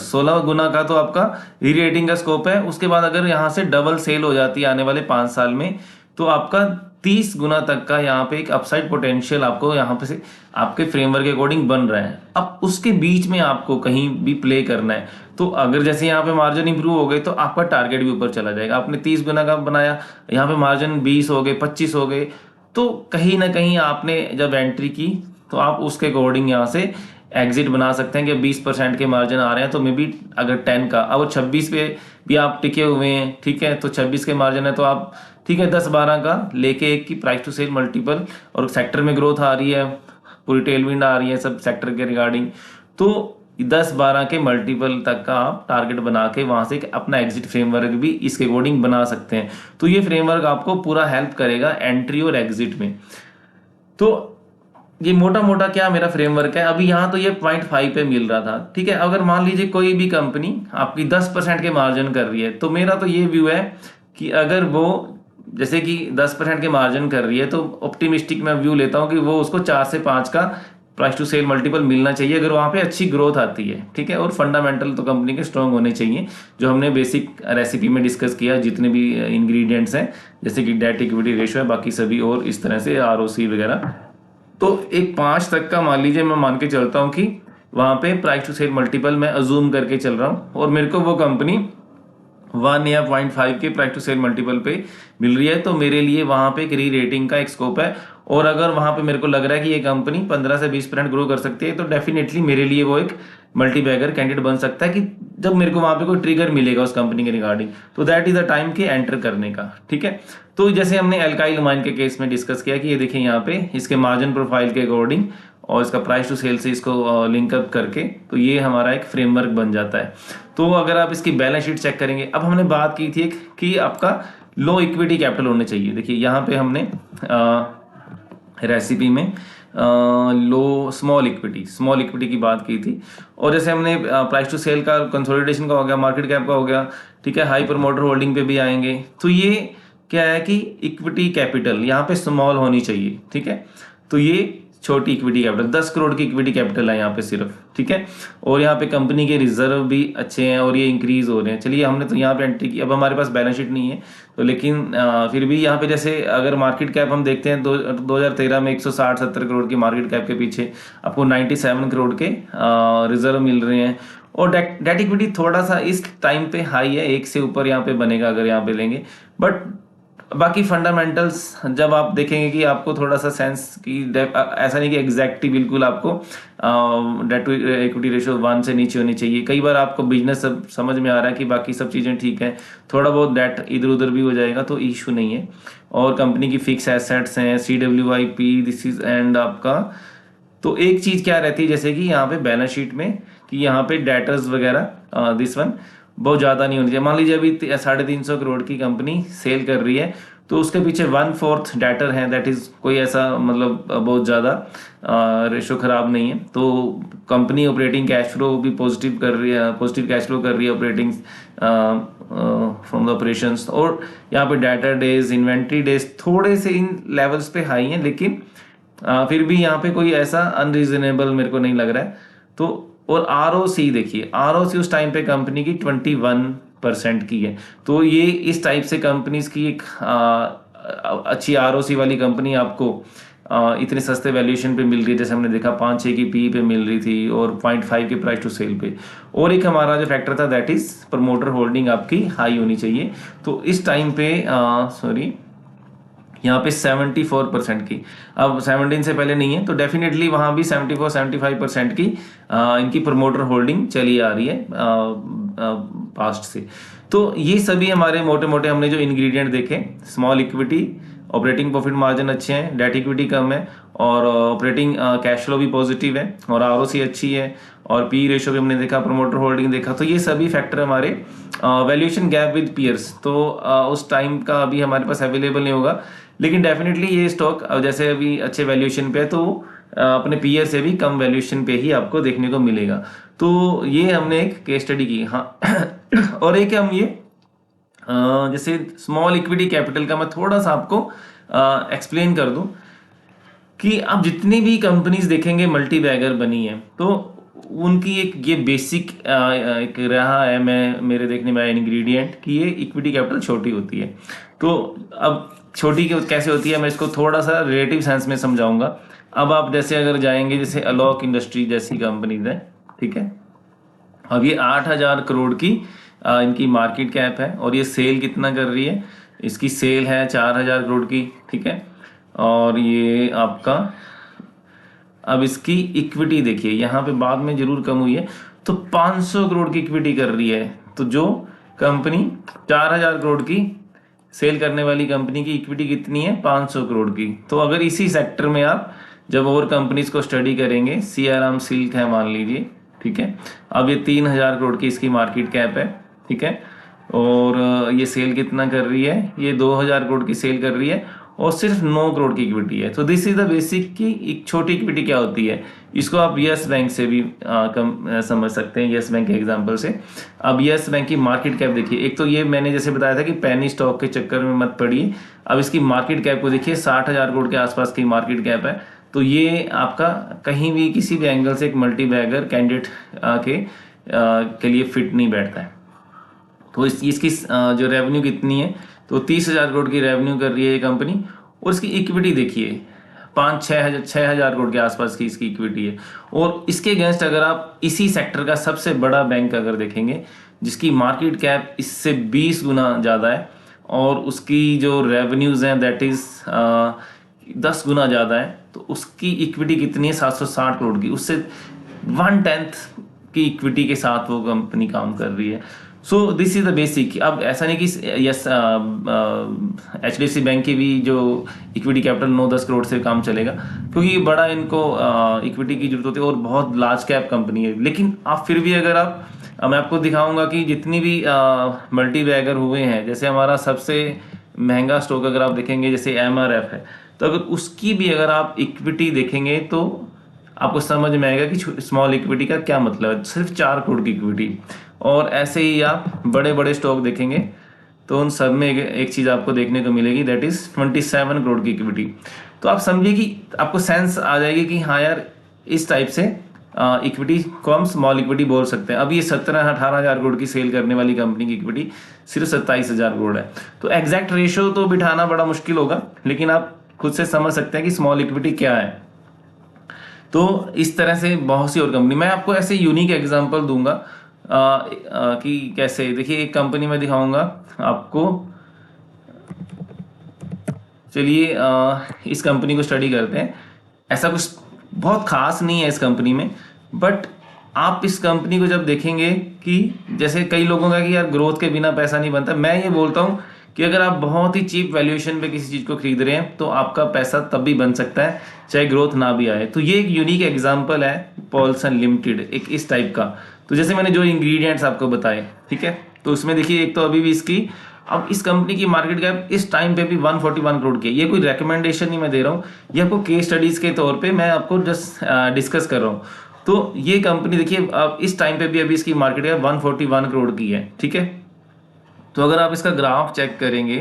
16 गुना का तो आपका री रेटिंग का स्कोप है। उसके बाद अगर यहाँ से डबल सेल हो जाती है आने वाले 5 साल में, तो आपका 30 गुना तक का यहाँ पे एक अपसाइड पोटेंशियल आपको यहाँ पे से आपके फ्रेमवर्क के अकॉर्डिंग बन रहा है। अब उसके बीच में आपको कहीं भी प्ले करना है। तो अगर जैसे यहाँ पे मार्जिन इंप्रूव हो गए तो आपका टारगेट भी ऊपर चला जाएगा। आपने 30 गुना का बनाया, यहाँ पे मार्जिन 20 हो गए, 25 हो गए, तो कहीं ना कहीं आपने जब एंट्री की तो आप उसके अकॉर्डिंग यहाँ से एग्जिट बना सकते हैं कि 20% के मार्जिन आ रहे हैं तो मे बी अगर 10 का, अब 26 पे भी आप टिके हुए हैं, ठीक है, तो 26 के मार्जिन है तो आप ठीक है 10-12 का लेके एक की प्राइस टू सेल मल्टीपल, और सेक्टर में ग्रोथ आ रही है, पूरी टेलविंड आ रही है सब सेक्टर के रिगार्डिंग, तो 10-12 के मल्टीपल तक का आप टारगेट बना के वहां से अपना एग्जिट फ्रेमवर्क भी इसके अकॉर्डिंग बना सकते हैं। तो ये फ्रेमवर्क आपको पूरा हेल्प करेगा एंट्री और एग्जिट में। तो ये मोटा मोटा क्या मेरा फ्रेमवर्क है। अभी यहाँ तो ये 0.5 पे मिल रहा था, ठीक है। अगर मान लीजिए कोई भी कंपनी आपकी 10% के मार्जिन कर रही है, तो मेरा तो ये व्यू है कि अगर वो जैसे कि 10% के मार्जिन कर रही है तो ऑप्टिमिस्टिक मैं व्यू लेता हूँ कि वो उसको 4 से 5 का प्राइस टू सेल मल्टीपल मिलना चाहिए अगर वहाँ पे अच्छी ग्रोथ आती है, ठीक है। और फंडामेंटल तो कंपनी के स्ट्रॉन्ग होने चाहिए, जो हमने बेसिक रेसिपी में डिस्कस किया, जितने भी इंग्रेडिएंट्स हैं जैसे कि डेट इक्विटी रेशो है, बाकी सभी और इस तरह से ROC वगैरह। तो एक 5 तक का मान लीजिए मैं मान के चलता हूँ कि वहाँ पे प्राइस टू सेल मल्टीपल मैं अजूम करके चल रहा हूँ, और मेरे को वो कंपनी 1 या 0.5 के प्राइस टू सेल मल्टीपल पे मिल रही है, तो मेरे लिए वहां पे एक री रेटिंग का एक स्कोप है। और अगर वहां पे मेरे को लग रहा है कि ये कंपनी 15 से 20% ग्रो कर सकती है, तो डेफिनेटली मेरे लिए वो एक मल्टी बैगर कैंडिडेट बन सकता है कि जब मेरे को वहां पे कोई ट्रिगर मिलेगा उस कंपनी के रिगार्डिंग, तो दैट इज द टाइम कि एंटर करने का, ठीक है। तो जैसे हमने एल्काइल अमाइन के केस में डिस्कस किया कि ये देखिए यहाँ पे इसके मार्जिन प्रोफाइल के अकॉर्डिंग और इसका प्राइस टू सेल से इसको लिंकअप करके, तो ये हमारा एक फ्रेमवर्क बन जाता है। तो अगर आप इसकी बैलेंस शीट चेक करेंगे, अब हमने बात की थी कि आपका लो इक्विटी कैपिटल होने चाहिए। देखिए यहाँ पे हमने रेसिपी में लो स्मॉल इक्विटी की बात की थी, और जैसे हमने प्राइस टू सेल का कंसोलिडेशन का हो गया, मार्केट कैप का हो गया, ठीक है, हाई प्रमोटर होल्डिंग पे भी आएंगे। तो ये क्या है कि इक्विटी कैपिटल यहाँ पे स्मॉल होनी चाहिए, ठीक है। तो ये छोटी इक्विटी कैपिटल 10 करोड़ की इक्विटी कैपिटल है यहाँ पे सिर्फ, ठीक है। और यहाँ पे कंपनी के रिजर्व भी अच्छे हैं और ये इंक्रीज हो रहे हैं। चलिए हमने तो यहाँ पे एंट्री की, अब हमारे पास बैलेंस शीट नहीं है तो, लेकिन फिर भी यहाँ पे जैसे अगर मार्केट कैप हम देखते हैं 2013 में 160-70 करोड़ की मार्केट कैप के पीछे आपको 97 करोड़ के रिजर्व मिल रहे हैं। और डेट इक्विटी थोड़ा सा इस टाइम पे हाई है, 1 से ऊपर यहाँ पे बनेगा अगर यहाँ पे लेंगे। बट बाकी फंडामेंटल्स जब आप देखेंगे कि आपको थोड़ा सा सेंस की ऐसा नहीं कि एग्जैक्टली बिल्कुल आपको डेट टू इक्विटी रेशियो 1 से नीचे होनी चाहिए। कई बार आपको बिजनेस सब समझ में आ रहा है कि बाकी सब चीज़ें ठीक है, थोड़ा बहुत डेट इधर उधर भी हो जाएगा तो इशू नहीं है। और कंपनी की फिक्स एसेट्स हैं, CWIP दिस इज एंड आपका। तो एक चीज़ क्या रहती है जैसे कि यहाँ पे बैलेंस शीट में कि यहाँ पे डेटर्स वगैरह दिस वन बहुत ज़्यादा नहीं होनी चाहिए। मान लीजिए अभी 350 करोड़ की कंपनी सेल कर रही है, तो उसके पीछे 1/4 डेटर है, दैट इज कोई ऐसा मतलब बहुत ज़्यादा रेशो खराब नहीं है। तो कंपनी ऑपरेटिंग कैश फ्लो भी पॉजिटिव कर रही है, पॉजिटिव कैश फ्लो कर रही है ऑपरेटिंग फ्रॉम द ऑपरेशंस। और यहाँ पे डेटर डेज, इन्वेंट्री डेज थोड़े से इन लेवल्स पे हाई हैं, लेकिन फिर भी यहाँ पे कोई ऐसा अनरीजनेबल मेरे को नहीं लग रहा है। तो और ROC देखिए, ROC उस टाइम पे कंपनी की 21% की है। तो ये इस टाइप से कंपनीज की एक अच्छी ROC वाली कंपनी आपको इतने सस्ते वैल्यूएशन पे मिल रही है। जैसे हमने देखा 5-6 की PE पे मिल रही थी और 0.5 के प्राइस टू सेल पे। और एक हमारा जो फैक्टर था दैट इज प्रमोटर होल्डिंग आपकी हाई होनी चाहिए। तो इस टाइम पे यहाँ पे 74% की, अब 17 से पहले नहीं है तो डेफिनेटली वहाँ भी 74-75% की इनकी प्रमोटर होल्डिंग चली आ रही है पास्ट से। तो ये सभी हमारे मोटे मोटे हमने जो इंग्रेडिएंट देखे, small equity, operating profit margin अच्छे हैं, डेट इक्विटी कम है, और ऑपरेटिंग कैश फ्लो भी पॉजिटिव है, और आरओसी अच्छी है, और पी रेशो भी हमने देखा, प्रमोटर होल्डिंग देखा। तो ये सभी फैक्टर हमारे वैल्यूएशन गैप विद पीयर्स, तो उस टाइम का अभी हमारे पास अवेलेबल नहीं होगा, लेकिन डेफिनेटली ये स्टॉक जैसे अभी अच्छे वैल्यूएशन पे है तो अपने पीयर से भी कम वैल्यूएशन पे ही आपको देखने को मिलेगा। तो ये हमने एक केस स्टडी की। हाँ और एक हम ये जैसे स्मॉल इक्विटी कैपिटल का मैं थोड़ा सा आपको एक्सप्लेन कर दूं कि आप जितनी भी कंपनीज देखेंगे मल्टी बैगर बनी है तो उनकी एक ये बेसिक एक रहा है, मैं मेरे देखने में इंग्रेडिएंट कि ये इक्विटी कैपिटल छोटी होती है। तो अब छोटी कैसे होती है मैं इसको थोड़ा सा रिलेटिव सेंस में समझाऊंगा। अब आप जैसे अगर जाएंगे, जैसे अलोक इंडस्ट्री जैसी कंपनीज है, ठीक है, अब ये 8,000 करोड़ की इनकी मार्केट कैप है, और ये सेल कितना कर रही है, इसकी सेल है 4,000 करोड़ की, ठीक है, और ये आपका अब इसकी इक्विटी देखिए यहाँ पे बाद में जरूर कम हुई है, तो 500 करोड़ की इक्विटी कर रही है। तो जो कंपनी 4,000 करोड़ की सेल करने वाली कंपनी की इक्विटी कितनी है, 500 करोड़ की। तो अगर इसी सेक्टर में आप जब और कंपनीज को स्टडी करेंगे, सियाराम सिल्क है मान लीजिए, ठीक है, अब ये 3,000 करोड़ की इसकी मार्केट कैप है, ठीक है, और ये सेल कितना कर रही है, ये 2,000 करोड़ की सेल कर रही है, और सिर्फ 9 करोड़ की इक्विटी है। तो दिस इज द बेसिक की एक छोटी इक्विटी क्या होती है। इसको आप यस बैंक से भी समझ सकते हैं, यस बैंक के एग्जांपल से। अब यस बैंक की मार्केट कैप देखिए, एक तो ये मैंने जैसे बताया था कि पेनी स्टॉक के चक्कर में मत पड़िए। अब इसकी मार्केट कैप को देखिए, 60,000 करोड़ के आसपास की मार्केट कैप है। तो ये आपका कहीं भी किसी भी एंगल से एक मल्टी बैगर कैंडिडेट के लिए फिट नहीं बैठता है। तो इसकी जो रेवेन्यू कितनी है, तो 30,000 करोड़ की रेवेन्यू कर रही है ये कंपनी, और इसकी इक्विटी देखिए 5-6 हजार करोड़ के आसपास की इसकी इक्विटी है। और इसके अगेंस्ट अगर आप इसी सेक्टर का सबसे बड़ा बैंक अगर देखेंगे जिसकी मार्केट कैप इससे 20 गुना ज़्यादा है, और उसकी जो रेवेन्यूज़ हैं दैट इज़ 10 गुना ज़्यादा है, तो उसकी इक्विटी कितनी है, 760 करोड़ की। उससे 1/10 की इक्विटी के साथ वो कंपनी काम कर रही है। So this is the basic. अब ऐसा नहीं कि यस HDFC बैंक की भी जो इक्विटी कैपिटल 9-10 करोड़ से काम चलेगा, क्योंकि बड़ा इनको इक्विटी की जरूरत होती है और बहुत लार्ज कैप कंपनी है। लेकिन आप फिर भी अगर आप मैं आपको दिखाऊंगा कि जितनी भी मल्टी बैगर हुए हैं, जैसे हमारा सबसे महंगा स्टॉक अगर आप देखेंगे जैसे MRF है, तो अगर उसकी भी अगर आप इक्विटी देखेंगे तो आपको समझ में आएगा कि स्मॉल इक्विटी का क्या मतलब है, सिर्फ 4 करोड़ की इक्विटी। और ऐसे ही आप बड़े बड़े स्टॉक देखेंगे तो उन सब में एक चीज़ आपको देखने को मिलेगी, दैट इज़ 27 करोड़ की इक्विटी। तो आप समझिए कि आपको सेंस आ जाएगी कि हाँ यार, इस टाइप से इक्विटी को हम स्मॉल इक्विटी बोल सकते हैं। अब ये 17-18 हजार करोड़ की सेल करने वाली कंपनी की इक्विटी सिर्फ 27,000 करोड़ है। तो एग्जैक्ट रेशियो तो बिठाना बड़ा मुश्किल होगा, लेकिन आप खुद से समझ सकते हैं कि स्मॉल इक्विटी क्या है। तो इस तरह से बहुत सी और कंपनी, मैं आपको ऐसे यूनिक एग्जांपल दूंगा कि कैसे। देखिए एक कंपनी में दिखाऊंगा आपको, चलिए इस कंपनी को स्टडी करते हैं। ऐसा कुछ बहुत खास नहीं है इस कंपनी में, बट आप इस कंपनी को जब देखेंगे कि जैसे कई लोगों का कि यार ग्रोथ के बिना पैसा नहीं बनता, मैं ये बोलता हूँ कि अगर आप बहुत ही चीप वैल्यूएशन पे किसी चीज़ को खरीद रहे हैं तो आपका पैसा तब भी बन सकता है चाहे ग्रोथ ना भी आए। तो ये एक यूनिक एग्जांपल है पॉल्सन लिमिटेड, एक इस टाइप का। तो जैसे मैंने जो इंग्रेडिएंट्स आपको बताए, ठीक है, तो उसमें देखिए एक तो अभी भी इसकी, अब इस कंपनी की मार्केट कैप इस टाइम पे भी 141 करोड़ की है। ये कोई रिकमेंडेशन नहीं मैं दे रहा हूँ, ये आपको केस स्टडीज के तौर पे मैं आपको जस्ट डिस्कस कर रहा हूँ। तो ये कंपनी देखिए अब इस टाइम पे भी अभी इसकी मार्केट कैप 141 करोड़ की है, ठीक है। तो अगर आप इसका ग्राफ चेक करेंगे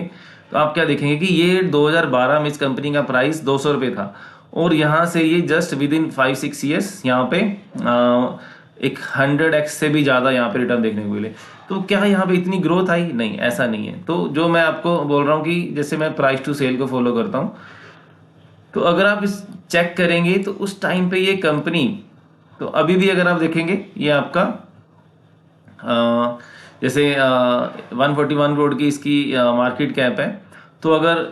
तो आप क्या देखेंगे कि ये 2012 में इस कंपनी का प्राइस 200 रुपये था, और यहाँ से ये जस्ट विद इन 5-6 ईयर्स यहाँ पे एक 100x से भी ज़्यादा यहाँ पे रिटर्न देखने को मिले। तो क्या यहाँ पे इतनी ग्रोथ आई? नहीं, ऐसा नहीं है। तो जो मैं आपको बोल रहा हूँ कि जैसे मैं प्राइस टू सेल को फॉलो करता हूँ, तो अगर आप इस चेक करेंगे तो उस टाइम पे ये कंपनी, तो अभी भी अगर आप देखेंगे ये आपका जैसे 141 करोड़ की इसकी मार्केट कैप है, तो अगर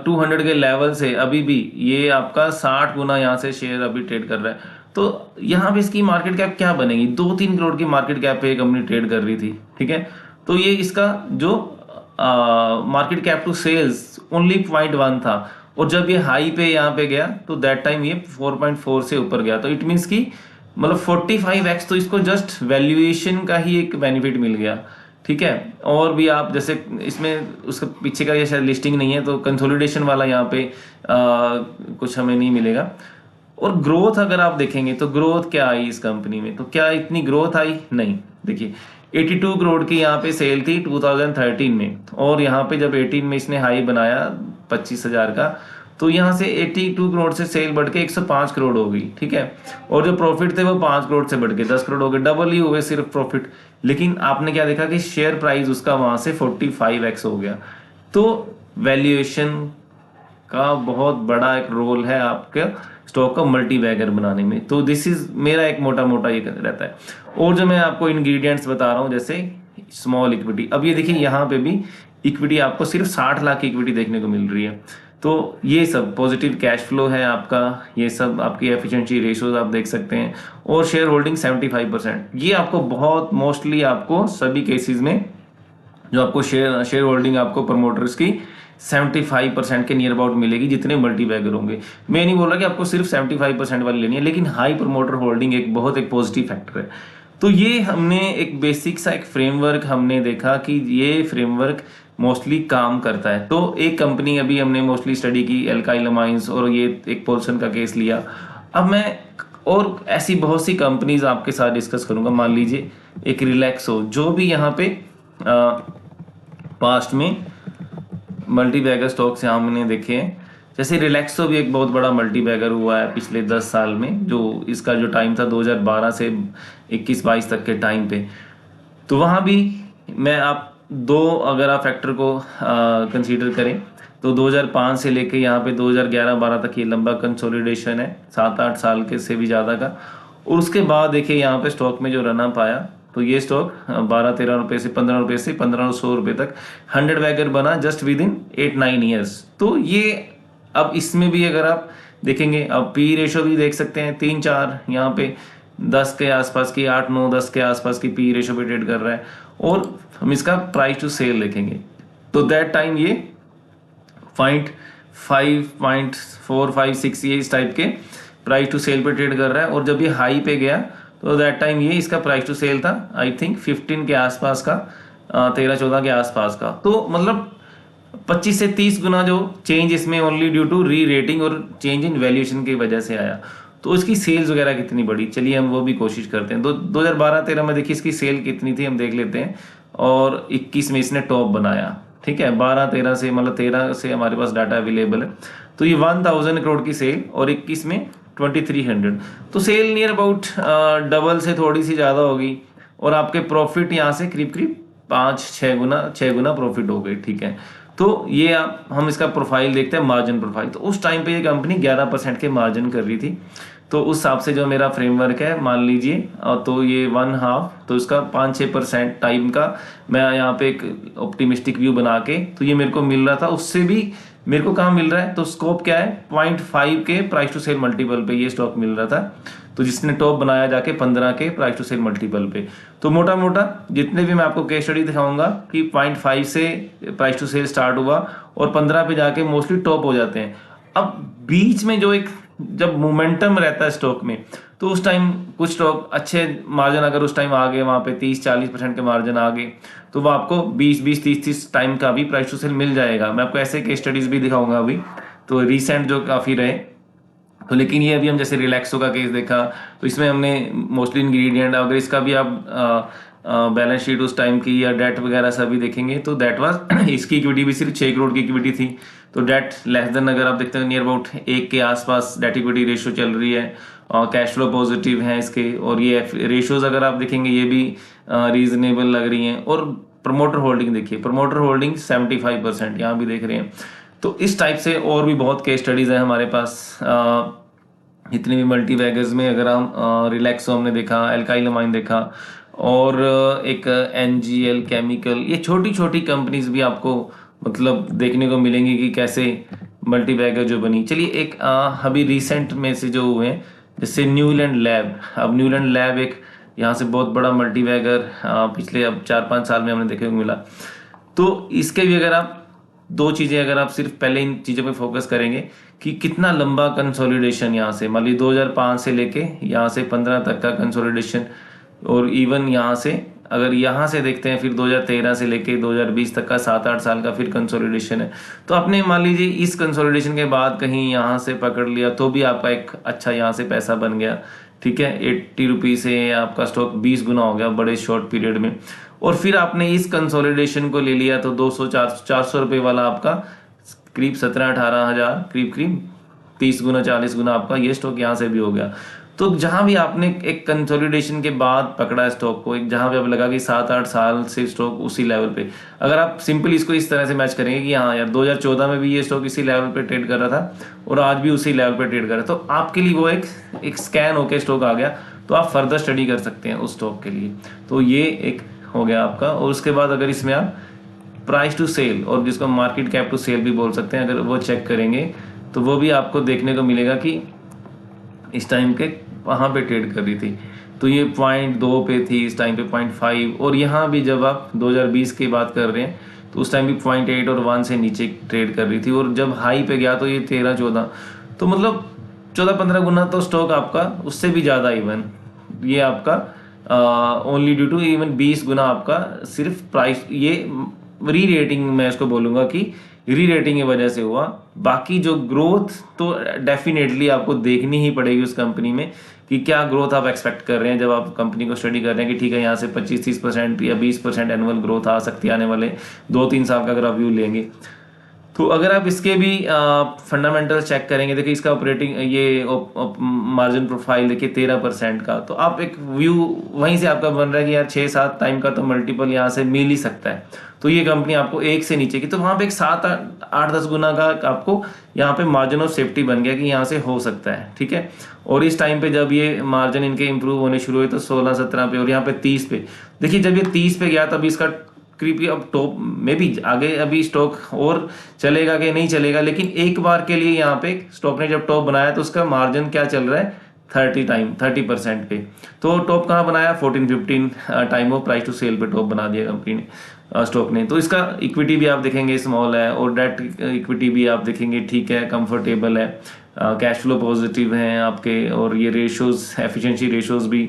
200 के लेवल से अभी भी ये आपका 60 गुना यहाँ से शेयर अभी ट्रेड कर रहा है। तो यहाँ पे इसकी मार्केट कैप क्या बनेगी? 2-3 करोड़ की मार्केट कैप पे ये कंपनी ट्रेड कर रही थी, ठीक है। तो ये इसका जो market cap to sales only 0.1 था, और जब ये हाई पे यहाँ पे गया तो दैट टाइम ये 4.4 से ऊपर गया। तो इट मीन्स कि मतलब 45x तो इसको जस्ट वैल्यूएशन का ही एक बेनिफिट मिल गया, ठीक है। और भी आप जैसे इसमें उसका पीछे का ये शायद लिस्टिंग नहीं है, तो कंसोलिडेशन वाला यहाँ पे कुछ हमें नहीं मिलेगा। और ग्रोथ अगर आप देखेंगे तो ग्रोथ क्या आई इस कंपनी में, तो क्या इतनी ग्रोथ आई? नहीं। देखिए 82 करोड़ की यहाँ पे सेल थी 2013 में, और यहाँ पे जब 18 में इसने हाई बनाया 25,000 का, तो यहाँ से 82 करोड़ से सेल बढ़ के 105 करोड़ हो गई, ठीक है। और जो प्रॉफिट थे वो 5 करोड़ से बढ़ के 10 करोड़ हो गए, डबल ही हो गए सिर्फ प्रॉफिट। लेकिन आपने क्या देखा कि शेयर प्राइस उसका वहां से 45x हो गया। तो वैल्यूएशन का बहुत बड़ा एक रोल है आपके स्टॉक का मल्टी बैगर बनाने में। तो दिस इज मेरा एक मोटा मोटा ये रहता है। और जो मैं आपको इंग्रेडिएंट्स बता रहा हूँ जैसे स्मॉल इक्विटी, अब ये देखिए यहाँ पे भी इक्विटी आपको सिर्फ 60 लाख की इक्विटी देखने को मिल रही है। तो ये सब पॉजिटिव कैश फ्लो है आपका, ये सब आपकी एफिशिएंसी रेशियोज आप देख सकते हैं, और शेयर होल्डिंग 75%। ये आपको बहुत मोस्टली आपको सभी केसेस में जो आपको शेयर होल्डिंग आपको प्रमोटर्स की 75% के नियर अबाउट मिलेगी जितने मल्टी बैगर होंगे। मैं नहीं बोल रहा कि आपको सिर्फ 75% वाली लेनी है, लेकिन हाई प्रमोटर होल्डिंग एक बहुत एक पॉजिटिव फैक्टर है। तो ये हमने एक बेसिक सा एक फ्रेमवर्क हमने देखा कि ये फ्रेमवर्क मोस्टली काम करता है। तो एक कंपनी अभी हमने मोस्टली स्टडी की एल्काइल अमाइंस, और ये एक पोर्शन का केस लिया। अब मैं और ऐसी बहुत सी कंपनीज आपके साथ डिस्कस करूंगा। मान लीजिए एक रिलैक्सो, जो भी यहाँ पे पास्ट में मल्टी बैगर स्टॉक्स हमने देखे हैं, जैसे रिलैक्सो भी एक बहुत बड़ा मल्टी बैगर हुआ है पिछले 10 साल में, जो इसका जो टाइम था 2012 से 21-22 तक के टाइम पे। तो वहाँ भी मैं आप दो अगर आप फैक्टर को कंसीडर करें तो 2005 से लेके यहाँ पे 2011-12 तक ये लंबा कंसोलिडेशन है, 7-8 साल के से भी ज़्यादा का। और उसके बाद देखिए यहाँ पे स्टॉक में जो रनअप आया, तो ये स्टॉक 12-13 रुपये से 15 रुपये से 1500 रुपये तक 100 बैगर बना जस्ट विद इन 8-9 ईयर्स। तो ये अब इसमें भी अगर आप देखेंगे, अब पी रेशो भी देख सकते हैं 3-4, यहाँ पे 10 के आसपास की, 8-9-10 के आसपास की पी रेशो पे ट्रेड कर रहा है। और हम इसका प्राइस टू सेल देखेंगे तो दैट टाइम ये 0.5, 0.4, 5, 6 ये इस टाइप के प्राइस टू सेल पे ट्रेड कर रहा है। और जब ये हाई पे गया तो दैट टाइम ये इसका प्राइस टू सेल था आई थिंक 15 के आसपास का, 13-14 के आसपास का। तो मतलब 25 से 30 गुना जो चेंज इसमें only due to re rating और चेंज इन वैल्यूएशन की वजह से आया। तो इसकी सेल्स वगैरह कितनी बड़ी, चलिए हम वो भी कोशिश करते हैं। 2012-13 में देखिए इसकी सेल कितनी थी, हम देख लेते हैं। और 21 में इसने टॉप बनाया, ठीक है। 12-13 से मतलब 13 से हमारे पास डाटा अवेलेबल है। तो ये 1000 करोड़ की सेल, और 21 में 2300। तो सेल नियर अबाउट डबल से थोड़ी सी ज़्यादा होगी, और आपके प्रॉफिट यहाँ से करीब करीब 5-6 गुना 6 गुना प्रॉफिट हो गई, ठीक है। तो ये हम इसका प्रोफाइल देखते हैं, मार्जिन प्रोफाइल। तो उस टाइम पे ये कंपनी 11% के मार्जिन कर रही थी। तो उस हिसाब से जो मेरा फ्रेमवर्क है मान लीजिए, तो ये 1/2, तो इसका 5-6% टाइम का मैं यहाँ पे एक ऑप्टिमिस्टिक व्यू बना के, तो ये मेरे को मिल रहा था। उससे भी मेरे को कहाँ मिल रहा है, तो स्कोप क्या है, 0.5 के प्राइस टू सेल मल्टीपल पे ये स्टॉक मिल रहा था। तो जिसने टॉप बनाया जाके 15 के प्राइस टू सेल मल्टीपल पे। तो मोटा मोटा जितने भी मैं आपको केस स्टडी दिखाऊंगा कि 0.5 से प्राइस टू सेल स्टार्ट हुआ और 15 पे जाके मोस्टली टॉप हो जाते हैं। अब बीच में जो एक जब मोमेंटम रहता है स्टॉक में, तो उस टाइम कुछ स्टॉक अच्छे मार्जिन अगर उस टाइम आ गए, वहाँ पे 30-40% के मार्जिन आ गए, तो वो आपको 20-20, 30-30 टाइम का भी प्राइस टू सेल मिल जाएगा। मैं आपको ऐसे केस स्टडीज भी दिखाऊंगा अभी, तो रिसेंट जो काफ़ी रहे। तो लेकिन ये अभी हम जैसे रिलैक्सो का केस देखा, तो इसमें हमने मोस्टली इंग्रेडिएंट, अगर इसका भी आप बैलेंस शीट उस टाइम की या डेट वगैरह सभी देखेंगे, तो डेट वाज इसकी इक्विटी भी सिर्फ 6 करोड़ की इक्विटी थी। तो डेट लेस देन अगर आप देखते हैं नियर अबाउट 1 के आसपास डेट इक्विटी रेशियो चल रही है, और कैश फ्लो पॉजिटिव है इसके, और ये रेशियोज अगर आप देखेंगे ये भी रीजनेबल लग रही हैं। और प्रमोटर होल्डिंग देखिए, प्रमोटर होल्डिंग 75% यहाँ भी देख रहे हैं। तो इस टाइप से और भी बहुत केस स्टडीज है हमारे पास। इतने भी मल्टी बैगर्स में अगर हम रिलैक्सो हमने देखा, एल्काइल अमाइन देखा, और एक NGL केमिकल, ये छोटी छोटी कंपनीज भी आपको मतलब देखने को मिलेंगी कि कैसे मल्टी बैगर जो बनी। चलिए एक अभी रिसेंट में से जो हुए हैं, जैसे न्यूलैंड लैब। अब न्यूलैंड लैब एक यहाँ से बहुत बड़ा मल्टी बैगर पिछले अब 4-5 साल में हमने देखने को मिला। तो इसके भी अगर आप दो चीज़ें, अगर आप सिर्फ पहले इन चीज़ों पे फोकस करेंगे कि कितना लंबा कंसोलिडेशन यहाँ से, मान लीजिए 2005 से लेके यहाँ से 15 तक का कंसोलिडेशन, और इवन यहाँ से अगर यहाँ से देखते हैं फिर 2013 से लेके 2020 तक का 7-8 साल का फिर कंसोलिडेशन है। तो आपने मान लीजिए इस कंसोलिडेशन के बाद कहीं यहाँ से पकड़ लिया तो भी आपका एक अच्छा यहाँ से पैसा बन गया, ठीक है। 80 रुपीज़ से आपका स्टॉक 20 गुना हो गया बड़े शॉर्ट पीरियड में। और फिर आपने इस कंसोलिडेशन को ले लिया तो 200-400 रुपये वाला आपका करीब 17-18 हज़ार, करीब 30 गुना 40 गुना आपका ये स्टॉक यहाँ से भी हो गया। तो जहाँ भी आपने एक कंसोलिडेशन के बाद पकड़ा स्टॉक को, एक जहाँ पे आप लगा कि 7-8 साल से स्टॉक उसी लेवल पे, अगर आप सिंपल इसको इस तरह से मैच करेंगे कि हाँ यार 2014 में भी ये स्टॉक इसी लेवल पे ट्रेड कर रहा था और आज भी उसी लेवल पे ट्रेड कर रहा है, तो आपके लिए वो एक स्कैन होकर स्टॉक आ गया, तो आप फर्दर स्टडी कर सकते हैं उस स्टॉक के लिए। तो ये एक हो गया आपका। और उसके बाद अगर इसमें आप प्राइस टू सेल और जिसको मार्केट कैप टू सेल भी बोल सकते हैं, अगर वो चेक करेंगे तो वो भी आपको देखने को मिलेगा कि इस टाइम के वहाँ पे ट्रेड कर रही थी, तो ये 0.2 पे थी, इस टाइम पे 0.5, और यहाँ भी जब आप 2020 की बात कर रहे हैं तो उस टाइम भी 0.8 और 1 से नीचे ट्रेड कर रही थी, और जब हाई पे गया तो ये 13-14, तो मतलब 14-15 गुना तो स्टॉक आपका उससे भी ज़्यादा इवन ये आपका ओनली ड्यू टू इवन 20 गुना आपका सिर्फ प्राइस, ये री रेटिंग मैं इसको बोलूँगा कि री रेटिंग की वजह से हुआ। बाकी जो ग्रोथ तो डेफिनेटली आपको देखनी ही पड़ेगी उस कंपनी में कि क्या ग्रोथ आप एक्सपेक्ट कर रहे हैं जब आप कंपनी को स्टडी कर रहे हैं कि ठीक है यहाँ से 25-30% या 20% एनुअल ग्रोथ आ सकती है आने वाले 2-3 साल का अगर आप व्यू लेंगे। तो अगर आप इसके भी फंडामेंटल चेक करेंगे, देखिए इसका ऑपरेटिंग ये मार्जिन प्रोफाइल देखिए 13% का, तो आप एक व्यू वहीं से आपका बन रहा है कि यार 6-7 टाइम का तो मल्टीपल यहाँ से मिल ही सकता है। तो ये कंपनी आपको 1 से नीचे की, तो वहाँ पे एक 7-8-10 गुना का आपको यहाँ पे मार्जिन ऑफ सेफ्टी बन गया कि यहाँ से हो सकता है, ठीक है। और इस टाइम पे जब ये मार्जिन इनके इंप्रूव होने शुरू हुए तो 16-17 पे और यहाँ पे 30 पे, देखिए जब ये 30 पे गया तब इसका क्रीपी अब टॉप में भी आगे अभी स्टॉक और चलेगा कि नहीं चलेगा, लेकिन एक बार के लिए यहाँ पे स्टॉक ने जब टॉप बनाया तो उसका मार्जिन क्या चल रहा है 30% पे। तो टॉप कहाँ बनाया 14-15 time of price to sale पे टॉप बना दिया कंपनी ने, स्टॉक ने। तो इसका इक्विटी भी आप देखेंगे स्मॉल है और डेट इक्विटी भी आप देखेंगे ठीक है, कंफर्टेबल है, कैश फ्लो पॉजिटिव हैं आपके, और ये रेशोज एफिशिएंसी रेशोज भी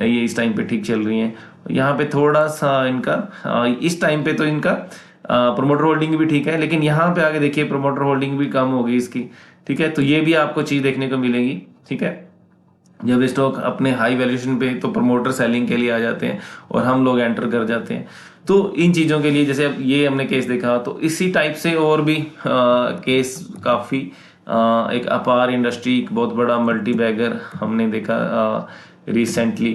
ये इस टाइम पे ठीक चल रही हैं। यहाँ पे थोड़ा सा इनका इस टाइम पे तो इनका प्रोमोटर होल्डिंग भी ठीक है, लेकिन यहाँ पे आगे देखिए प्रोमोटर होल्डिंग भी कम होगी इसकी, ठीक है। तो ये भी आपको चीज़ देखने को मिलेगी, ठीक है। जब स्टॉक अपने हाई वैल्यूएशन पे तो प्रमोटर सेलिंग के लिए आ जाते हैं और हम लोग एंटर कर जाते हैं। तो इन चीज़ों के लिए जैसे अब ये हमने केस देखा, तो इसी टाइप से और भी केस काफ़ी, एक अपार इंडस्ट्री एक बहुत बड़ा मल्टी बैगर हमने देखा रिसेंटली,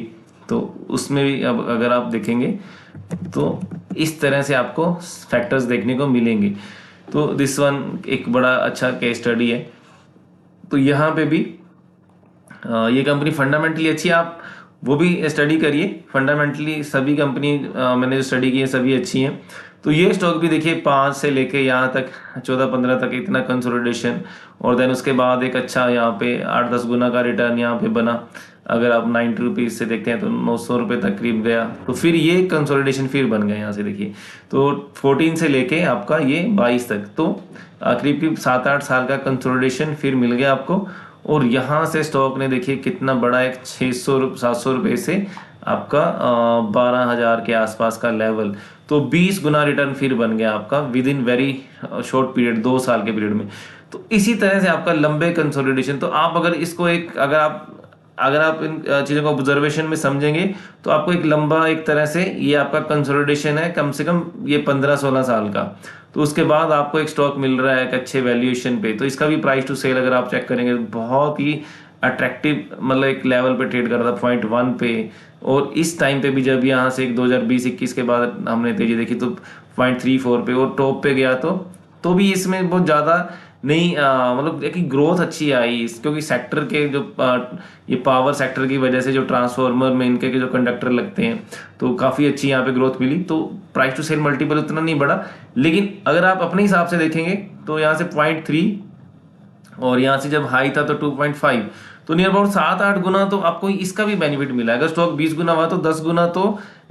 तो उसमें भी अब अगर आप देखेंगे तो इस तरह से आपको फैक्टर्स देखने को मिलेंगे। तो दिस वन एक बड़ा अच्छा केस स्टडी है। तो यहाँ पे भी ये कंपनी फंडामेंटली अच्छी है, आप वो भी स्टडी करिए। फंडामेंटली सभी कंपनी मैंने जो स्टडी की है सभी अच्छी हैं। तो ये स्टॉक भी देखिए 5 से लेके यहाँ तक 14-15 तक इतना कंसोलिडेशन, और देन उसके बाद एक अच्छा यहाँ पे 8-10 गुना का रिटर्न यहाँ पे बना। अगर आप 90 रुपीज़ से देखते हैं तो 900 रुपये तक करीब गया, तो फिर ये कंसोलिडेशन फिर बन गया यहाँ से देखिए। तो 14 से लेके आपका ये 22 तक, तो करीब 7-8 साल का कंसोलिडेशन फिर मिल गया आपको। और यहाँ से स्टॉक ने देखिए कितना बड़ा एक 600-700 रुपये से आपका 12,000 के आसपास का लेवल, तो 20 गुना रिटर्न फिर बन गया आपका with in very short period, 2 साल के पीरियड में। तो इसी तरह से आपका लंबे कंसोलिडेशन, तो आप अगर इसको एक अगर आप इन चीज़ों को ऑब्जर्वेशन में समझेंगे तो आपको एक लंबा एक तरह से ये आपका कंसोलिडेशन है, कम से कम ये 15-16 साल का। तो उसके बाद आपको एक स्टॉक मिल रहा है एक अच्छे वैल्यूएशन पे, तो इसका भी प्राइस टू सेल अगर आप चेक करेंगे बहुत ही अट्रैक्टिव, मतलब एक लेवल पे ट्रेड कर रहा था 0.1 पे। और इस टाइम पे भी जब यहाँ से एक 2020-21 के बाद हमने तेजी देखी तो 0.34 पे और टॉप पे गया, तो भी इसमें बहुत ज़्यादा नहीं, मतलब एक ग्रोथ अच्छी आई क्योंकि सेक्टर के जो ये पावर सेक्टर की वजह से जो ट्रांसफार्मर में इनके जो कंडक्टर लगते हैं, तो काफ़ी अच्छी यहाँ पे ग्रोथ मिली। तो प्राइस टू सेल मल्टीपल उतना नहीं बढ़ा, लेकिन अगर आप अपने हिसाब से देखेंगे तो यहाँ से 0.3 और यहाँ से जब हाई था तो 2.5, तो नियर अबाउट 7-8 गुना तो आपको इसका भी बेनिफिट मिला है। अगर स्टॉक 20 गुना हुआ तो 10 गुना तो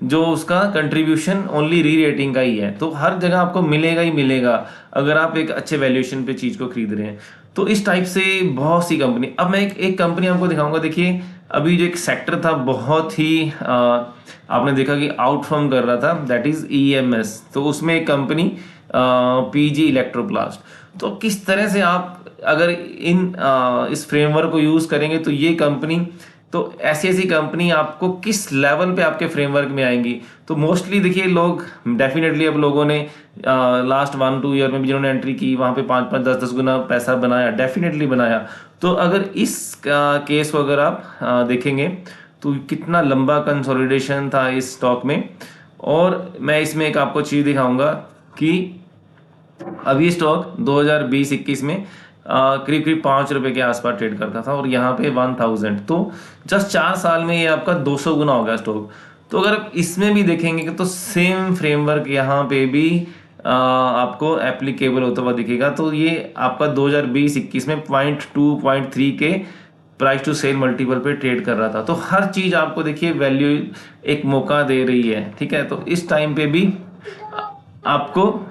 जो उसका कंट्रीब्यूशन ओनली री रेटिंग का ही है। तो हर जगह आपको मिलेगा ही मिलेगा अगर आप एक अच्छे वैल्यूएशन पे चीज को खरीद रहे हैं। तो इस टाइप से बहुत सी कंपनी, अब मैं एक कंपनी आपको दिखाऊंगा। देखिए अभी जो एक सेक्टर था बहुत ही आपने देखा कि आउटफॉर्म कर रहा था, दैट इज ईएमएस। तो उसमें एक कंपनी पीजी इलेक्ट्रोप्लास्ट। तो किस तरह से आप अगर इस फ्रेमवर्क को यूज करेंगे तो ये कंपनी, तो ऐसी ऐसी कंपनी आपको किस लेवल पे आपके फ्रेमवर्क में आएंगी। तो मोस्टली देखिए लोग डेफिनेटली, अब लोगों ने लास्ट 1-2 ईयर में भी जिन्होंने एंट्री की वहां पे 5-5 10-10 गुना पैसा बनाया, डेफिनेटली बनाया। तो अगर इस केस को अगर आप देखेंगे तो कितना लंबा कंसोलिडेशन था इस स्टॉक में। और मैं इसमें एक आपको चीज दिखाऊंगा कि अभी स्टॉक 2020-21 में करीब करीब 5 रुपए के आसपास ट्रेड करता था और यहाँ पे 1000। तो जस्ट 4 साल में ये आपका 200 गुना हो गया स्टॉक। तो अगर आप इसमें भी देखेंगे तो सेम फ्रेमवर्क यहाँ पे भी आपको एप्लीकेबल होता हुआ दिखेगा। तो ये आपका 2020-21 में 0.2-0.3 के प्राइस टू सेल मल्टीपल पे ट्रेड कर रहा था। तो हर चीज आपको देखिए वैल्यू एक मौका दे रही है, ठीक है। तो इस टाइम पे भी आपको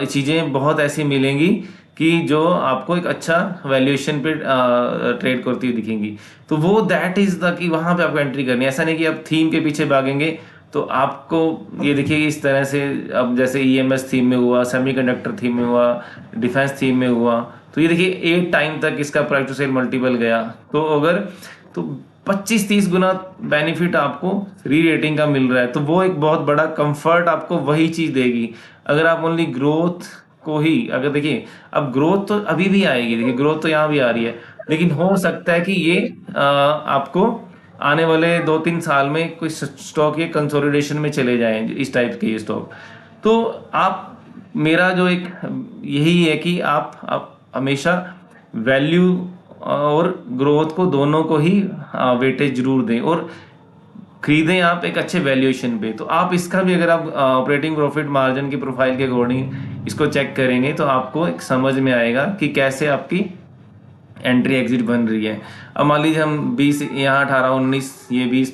चीजें बहुत ऐसी मिलेंगी कि जो आपको एक अच्छा वैल्यूएशन पे ट्रेड करती हुई दिखेंगी। तो वो दैट इज द कि वहां पे आपको एंट्री करनी है। ऐसा नहीं कि आप थीम के पीछे भागेंगे। तो आपको ये देखिए इस तरह से, अब जैसे ईएमएस थीम में हुआ, सेमीकंडक्टर थीम में हुआ, डिफेंस थीम में हुआ, तो ये देखिए 8 टाइम तक इसका प्राइस टू सेल मल्टीपल गया। तो अगर तो 25-30 गुना बेनिफिट आपको री रेटिंग का मिल रहा है। तो वो एक बहुत बड़ा कंफर्ट आपको वही चीज देगी। अगर आप ओनली ग्रोथ को ही अगर देखिए, अब ग्रोथ तो अभी भी आएगी, देखिए ग्रोथ तो यहाँ भी आ रही है, लेकिन हो सकता है कि ये आपको आने वाले 2-3 साल में कोई स्टॉक ये कंसोलिडेशन में चले जाएं, इस टाइप के ये स्टॉक। तो आप, मेरा जो एक यही है कि आप हमेशा वैल्यू और ग्रोथ को दोनों को ही वेटेज जरूर दें और खरीदें आप एक अच्छे वैल्यूएशन पे। तो आप इसका भी अगर आप ऑपरेटिंग प्रॉफिट मार्जिन की प्रोफाइल के अकॉर्डिंग इसको चेक करेंगे तो आपको एक समझ में आएगा कि कैसे आपकी एंट्री एग्जिट बन रही है। अब मान लीजिए हम 20 यहाँ 18-19 ये 20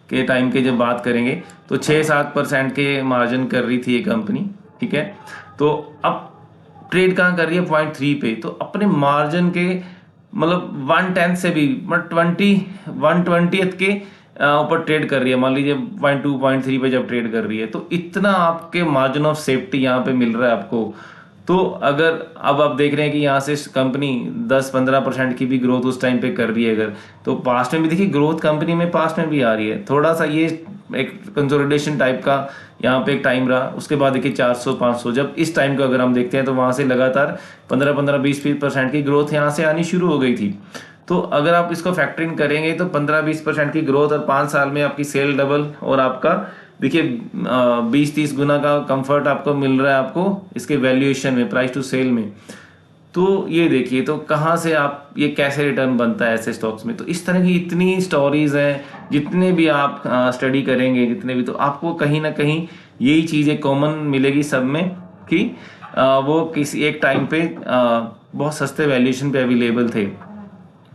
के टाइम के जब बात करेंगे तो 6-7% के मार्जिन कर रही थी ये कंपनी, ठीक है। तो अब ट्रेड कहाँ कर रही है 0.3 पे। तो अपने मार्जिन के मतलब 1/10 से भी 1/20 के ऊपर ट्रेड कर रही है। मान लीजिए 0.2 0.3 पे जब ट्रेड कर रही है तो इतना आपके मार्जिन ऑफ सेफ्टी यहाँ पे मिल रहा है आपको। तो अगर अब आप देख रहे हैं कि यहाँ से कंपनी 10-15% की भी ग्रोथ उस टाइम पे कर रही है, अगर तो पास्ट में भी देखिए ग्रोथ कंपनी में पास्ट में भी आ रही है। थोड़ा सा ये एक कंसोलिडेशन टाइप का यहाँ पे एक टाइम रहा, उसके बाद देखिए 400-500, जब इस टाइम को अगर हम देखते हैं तो वहां से लगातार 15-20% की ग्रोथ यहाँ से आनी शुरू हो गई थी। तो अगर आप इसको फैक्टरिंग करेंगे तो 15-20% की ग्रोथ और 5 साल में आपकी सेल डबल और आपका देखिए 20-30 गुना का कंफर्ट आपको मिल रहा है आपको इसके वैल्यूएशन में, प्राइस टू सेल में। तो ये देखिए तो कहाँ से आप ये कैसे रिटर्न बनता है ऐसे स्टॉक्स में। तो इस तरह की इतनी स्टोरीज हैं, जितने भी आप स्टडी करेंगे जितने भी, तो आपको कहीं ना कहीं यही चीज़ें कॉमन मिलेगी सब में कि वो किसी एक टाइम पे बहुत सस्ते वैल्यूएशन पे अवेलेबल थे।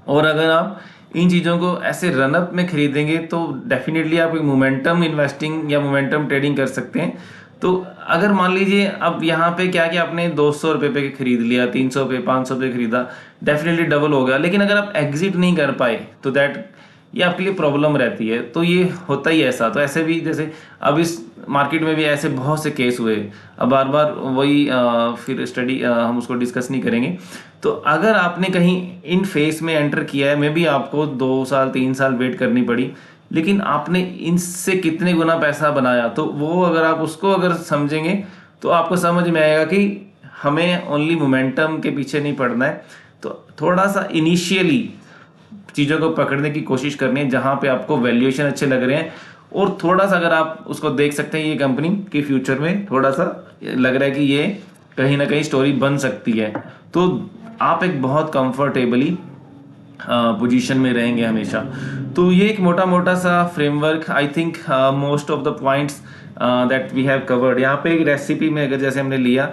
और अगर आप इन चीज़ों को ऐसे रनअप में खरीदेंगे तो डेफिनेटली आप एक मोमेंटम इन्वेस्टिंग या मोमेंटम ट्रेडिंग कर सकते हैं। तो अगर मान लीजिए अब यहाँ पे क्या कि आपने 200 रुपये पे खरीद लिया, 300 पे 500 पे खरीदा, डेफिनेटली डबल हो गया। लेकिन अगर आप एग्जिट नहीं कर पाए तो दैट ये आपके लिए प्रॉब्लम रहती है। तो ये होता ही ऐसा। तो ऐसे भी जैसे अब इस मार्केट में भी ऐसे बहुत से केस हुए। अब बार बार वही फिर स्टडी हम उसको डिस्कस नहीं करेंगे। तो अगर आपने कहीं इन फेस में एंटर किया है, मे भी आपको 2 साल 3 साल वेट करनी पड़ी, लेकिन आपने इनसे कितने गुना पैसा बनाया, तो वो अगर आप उसको अगर समझेंगे तो आपको समझ में आएगा कि हमें ओनली मोमेंटम के पीछे नहीं पड़ना है। तो थोड़ा सा इनिशियली चीज़ों को पकड़ने की कोशिश करनी है जहां पे आपको वैल्यूएशन अच्छे लग रहे हैं, और थोड़ा सा अगर आप उसको देख सकते हैं ये कंपनी के फ्यूचर में थोड़ा सा लग रहा है कि ये कहीं ना कहीं स्टोरी बन सकती है, तो आप एक बहुत कंफर्टेबली पोजीशन में रहेंगे हमेशा। तो ये एक मोटा मोटा सा framework, I think most of the points that we have covered. यहाँ पे एक रेसिपी में अगर जैसे हमने लिया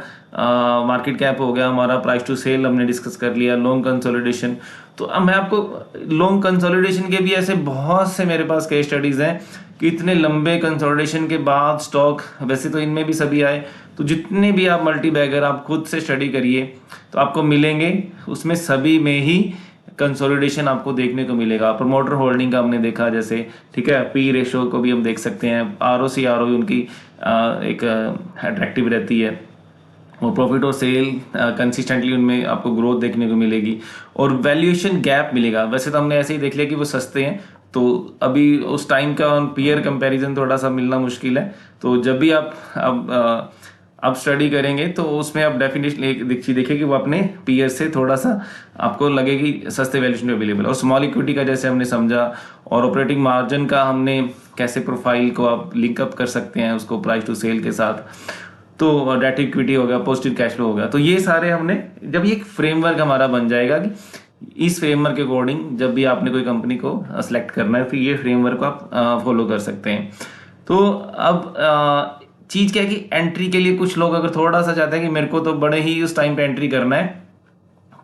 मार्केट कैप हो गया हमारा, प्राइस टू सेल हमने डिस्कस कर लिया, लॉन्ग कंसोलिडेशन। तो अब मैं आपको लॉन्ग कंसोलिडेशन के भी ऐसे बहुत से मेरे पास केस स्टडीज हैं कि इतने लंबे कंसोलिडेशन के बाद स्टॉक, वैसे तो इनमें भी सभी आए, तो जितने भी आप मल्टी बैगर आप खुद से स्टडी करिए तो आपको मिलेंगे, उसमें सभी में ही कंसोलिडेशन आपको देखने को मिलेगा। प्रमोटर होल्डिंग का हमने देखा जैसे, ठीक है, पी रेशो को भी हम देख सकते हैं, ROC ROE उनकी एक अट्रैक्टिव रहती है, और प्रॉफिट और सेल कंसिस्टेंटली उनमें आपको ग्रोथ देखने को मिलेगी, और वैल्यूएशन गैप मिलेगा। वैसे तो हमने ऐसे ही देख लिया कि वो सस्ते हैं, तो अभी उस टाइम का पीयर कंपैरिजन थोड़ा सा मिलना मुश्किल है। तो जब भी आप अब स्टडी करेंगे तो उसमें आप डेफिनेटली देखिए कि वो अपने पीयर से थोड़ा सा आपको लगेगी सस्ते वैल्यूएशन में अवेलेबल। और स्मॉल इक्विटी का जैसे हमने समझा, और ऑपरेटिंग मार्जिन का हमने कैसे प्रोफाइल को आप लिंकअप कर सकते हैं उसको प्राइस टू सेल के साथ, तो डेट इक्विटी हो गया, पॉजिटिव कैश फ्लो हो गया। तो ये सारे हमने, जब ये एक फ्रेमवर्क हमारा बन जाएगा कि इस फ्रेमवर्क के अकॉर्डिंग जब भी आपने कोई कंपनी को सेलेक्ट करना है, फिर ये फ्रेमवर्क को आप फॉलो कर सकते हैं। तो अब चीज़ क्या है कि एंट्री के लिए कुछ लोग अगर थोड़ा सा चाहते हैं कि मेरे को तो बड़े ही उस टाइम पे एंट्री करना है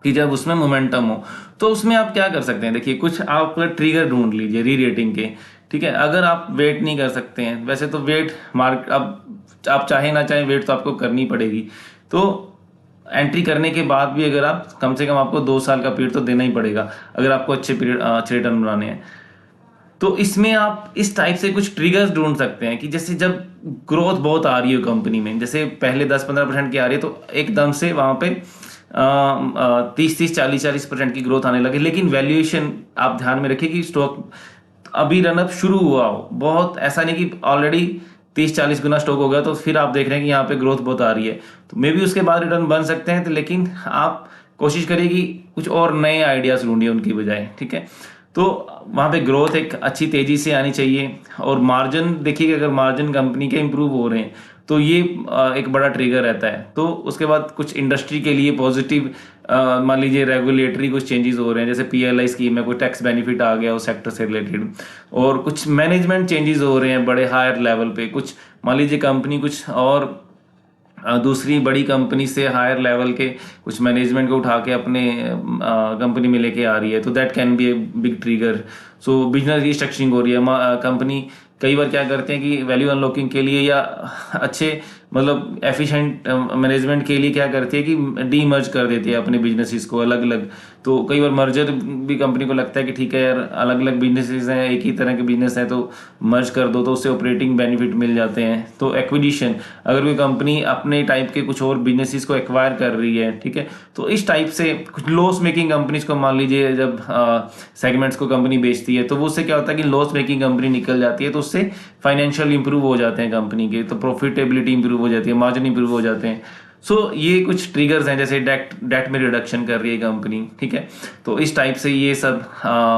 कि जब उसमें मोमेंटम हो, तो उसमें आप क्या कर सकते हैं। देखिए, कुछ आप ट्रिगर ढूंढ लीजिए री रेटिंग के, ठीक है। अगर आप वेट नहीं कर सकते हैं, वैसे तो वेट मार्क अब आप चाहे ना चाहे वेट तो आपको करनी पड़ेगी, तो एंट्री करने के बाद भी अगर आप कम से कम आपको 2 साल का पीरियड तो देना ही पड़ेगा अगर आपको अच्छे रिटर्न बनाने हैं। तो इसमें आप इस टाइप से कुछ ट्रिगर्स ढूंढ सकते हैं कि जैसे जब ग्रोथ बहुत आ रही है कंपनी में, जैसे पहले 10-15% की आ रही है, तो एकदम से वहां पे 30-40% की ग्रोथ आने लगे, लेकिन वैल्यूएशन आप ध्यान में रखिए कि स्टॉक अभी रनअप शुरू हुआ हो, बहुत ऐसा नहीं कि ऑलरेडी 30-40 गुना स्टॉक हो गया तो फिर आप देख रहे हैं कि यहाँ पे ग्रोथ बहुत आ रही है, तो मे बी उसके बाद रिटर्न बन सकते हैं। तो लेकिन आप कोशिश करिए कि कुछ और नए आइडियाज ढूंढिए उनकी बजाय, ठीक है। तो वहाँ पे ग्रोथ एक अच्छी तेजी से आनी चाहिए, और मार्जिन देखिए कि अगर मार्जिन कंपनी के इंप्रूव हो रहे हैं तो ये एक बड़ा ट्रिगर रहता है। तो उसके बाद कुछ इंडस्ट्री के लिए पॉजिटिव, मान लीजिए रेगुलेटरी कुछ चेंजेस हो रहे हैं, जैसे PLI स्कीम में कोई टैक्स बेनिफिट आ गया उस सेक्टर से रिलेटेड, और कुछ मैनेजमेंट चेंजेस हो रहे हैं बड़े हायर लेवल पे, कुछ मान लीजिए कंपनी कुछ और दूसरी बड़ी कंपनी से हायर लेवल के कुछ मैनेजमेंट को उठा के अपने कंपनी में लेके आ रही है, तो that can be a big trigger. So business restructuring हो रही है, कंपनी कई बार क्या करते हैं कि वैल्यू अनलॉकिंग के लिए या अच्छे मतलब एफिशिएंट मैनेजमेंट के लिए क्या करती है कि डीमर्ज कर देती है अपने बिजनेसेस को अलग अलग। तो कई बार मर्जर भी कंपनी को लगता है कि ठीक है यार, अलग अलग बिजनेसेस हैं, एक ही तरह के बिजनेस है, तो मर्ज कर दो, तो उससे ऑपरेटिंग बेनिफिट मिल जाते हैं। तो एक्विजिशन, अगर कोई कंपनी अपने टाइप के कुछ और बिजनेसेस को एक्वायर कर रही है, ठीक है, तो इस टाइप से कुछ लॉस मेकिंग कंपनीज को मान लीजिए जब सेगमेंट्स को कंपनी बेचती है, तो वो उससे क्या होता है कि लॉस मेकिंग कंपनी निकल जाती है, तो उससे फाइनेंशियल इंप्रूव हो जाते हैं कंपनी के, तो प्रॉफिटेबिलिटी इंप्रूव हो जाती है, मार्जिन इंप्रूव हो जाते हैं। सो ये कुछ ट्रिगर्स हैं, जैसे डेट में रिडक्शन कर रही है कंपनी, ठीक है, तो इस टाइप से ये सब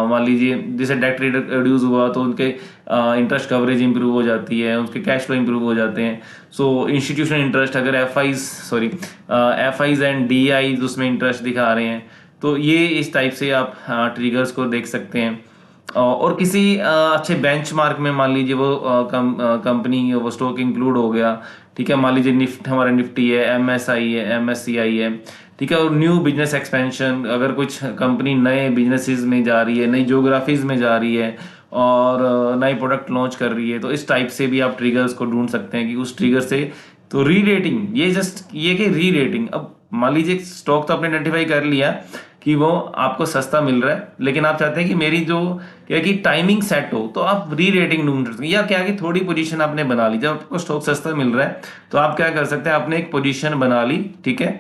मान लीजिए जैसे डेट रिड्यूस हुआ तो उनके इंटरेस्ट कवरेज इंप्रूव हो जाती है, उनके कैश फ्लो इंप्रूव हो जाते हैं। सो इंस्टीट्यूशनल इंटरेस्ट, अगर एफ आईज एंड DIs उसमें इंटरेस्ट दिखा रहे हैं, तो ये इस टाइप से आप ट्रिगर्स को देख सकते हैं। और किसी अच्छे बेंचमार्क में मान लीजिए वो कंपनी वो स्टॉक इंक्लूड हो गया, ठीक है, मान लीजिए हमारा निफ्टी है, MSI है, MSCI है, ठीक है, और न्यू बिजनेस एक्सपेंशन, अगर कुछ कंपनी नए बिजनेसेस में जा रही है, नई ज्योग्राफीज में जा रही है, और नए प्रोडक्ट लॉन्च कर रही है, तो इस टाइप से भी आप ट्रिगर्स को ढूंढ सकते हैं कि उस ट्रिगर से। तो री रेटिंग, ये जस्ट ये कि री रेटिंग, अब मान लीजिए स्टॉक तो आपने आइडेंटिफाई कर लिया कि वो आपको सस्ता मिल रहा है, लेकिन आप चाहते हैं कि मेरी जो क्या कि टाइमिंग सेट हो, तो आप री रेटिंग ढूंढ सकते हैं, या क्या कि थोड़ी पोजीशन आपने बना ली, जब आपको स्टॉक सस्ता मिल रहा है तो आप क्या कर सकते हैं, आपने एक पोजीशन बना ली, ठीक है,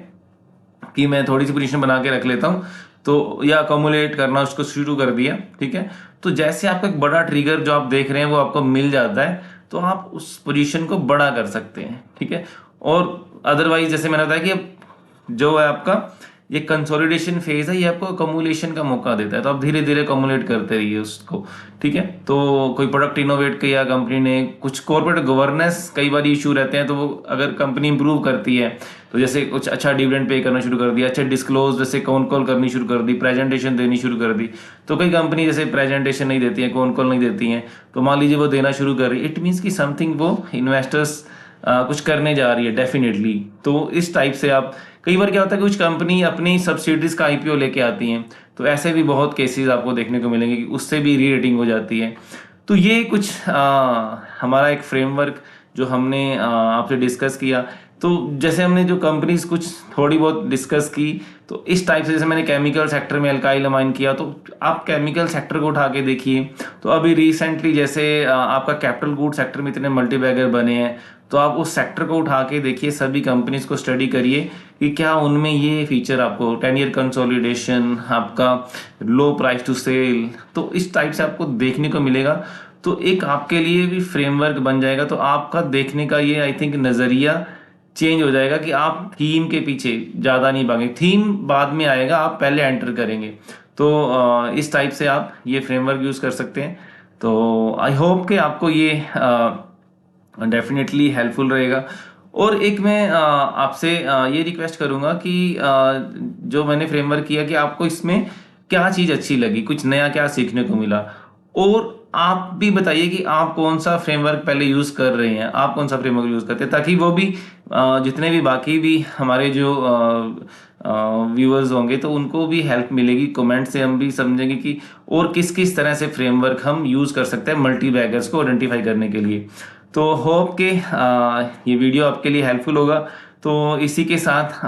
कि मैं थोड़ी सी पोजीशन बना के रख लेता हूँ, तो या अकोमुलेट करना उसको शुरू कर दिया, ठीक है। तो जैसे आपका एक बड़ा ट्रिगर जो आप देख रहे हैं वो आपको मिल जाता है, तो आप उस पोजीशन को बड़ा कर सकते हैं, ठीक है। और अदरवाइज जैसे मैंने बताया कि जो है आपका ये कंसोलिडेशन फेज है, ये आपको अकोमुलेशन का मौका देता है, तो आप धीरे धीरे अकोमुलेट करते रहिए उसको, ठीक है। तो कोई प्रोडक्ट इनोवेट किया कंपनी ने, कुछ कॉर्पोरेट गवर्नेंस कई बार इशू रहते हैं, तो वो अगर कंपनी इंप्रूव करती है तो जैसे कुछ अच्छा डिविडेंड पे करना शुरू कर दिया, अच्छा डिस्क्लोज जैसे कौन कॉल करनी शुरू कर दी, प्रेजेंटेशन देनी शुरू कर दी। तो कई कंपनी जैसे प्रेजेंटेशन नहीं देती है, कौन कॉल नहीं देती हैं, तो मान लीजिए वो देना शुरू कर रही है, इट मीन्स कि समथिंग वो इन्वेस्टर्स कुछ करने जा रही है डेफिनेटली। तो इस टाइप से आप, कई बार क्या होता है कि कुछ कंपनी अपनी सब्सिडीज का आईपीओ लेके आती हैं, तो ऐसे भी बहुत केसेस आपको देखने को मिलेंगे कि उससे भी री रेटिंग हो जाती है। तो ये कुछ हमारा एक फ्रेमवर्क जो हमने आपसे डिस्कस किया। तो जैसे हमने जो कंपनीज कुछ थोड़ी बहुत डिस्कस की, तो इस टाइप से, जैसे मैंने केमिकल सेक्टर में अल्काइल अमाइन किया, तो आप केमिकल सेक्टर को उठा के देखिए। तो अभी रिसेंटली जैसे आपका कैपिटल गुड सेक्टर में इतने मल्टीबैगर बने हैं, तो आप उस सेक्टर को उठा के देखिए, सभी कंपनीज को स्टडी करिए कि क्या उनमें ये फीचर आपको 10 ईयर कंसोलिडेशन, आपका लो प्राइस टू सेल, तो इस टाइप से आपको देखने को मिलेगा। तो एक आपके लिए भी फ्रेमवर्क बन जाएगा, तो आपका देखने का ये आई थिंक नज़रिया चेंज हो जाएगा कि आप थीम के पीछे ज़्यादा नहीं भागेंगे, थीम बाद में आएगा, आप पहले एंटर करेंगे। तो इस टाइप से आप ये फ्रेमवर्क यूज़ कर सकते हैं। तो आई होप कि आपको ये डेफिनेटली हेल्पफुल रहेगा। और एक मैं आपसे ये रिक्वेस्ट करूंगा कि जो मैंने फ्रेमवर्क किया, कि आपको इसमें क्या चीज़ अच्छी लगी, कुछ नया क्या सीखने को मिला, और आप भी बताइए कि आप कौन सा फ्रेमवर्क पहले यूज़ कर रहे हैं, आप कौन सा फ्रेमवर्क यूज़ करते हैं, ताकि वो भी जितने भी बाकी भी हमारे जो व्यूअर्स होंगे, तो उनको भी हेल्प मिलेगी। कमेंट से हम भी समझेंगे कि और किस किस तरह से फ्रेमवर्क हम यूज़ कर सकते हैं मल्टी बैगर्स को आइडेंटिफाई करने के लिए। तो होप कि ये वीडियो आपके लिए हेल्पफुल होगा। तो इसी के साथ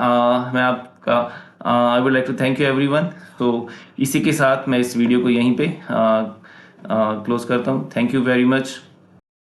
मैं आपका I would like to thank you everyone. तो इसी के साथ मैं इस वीडियो को यहीं पे क्लोज करता हूँ। Thank you very much.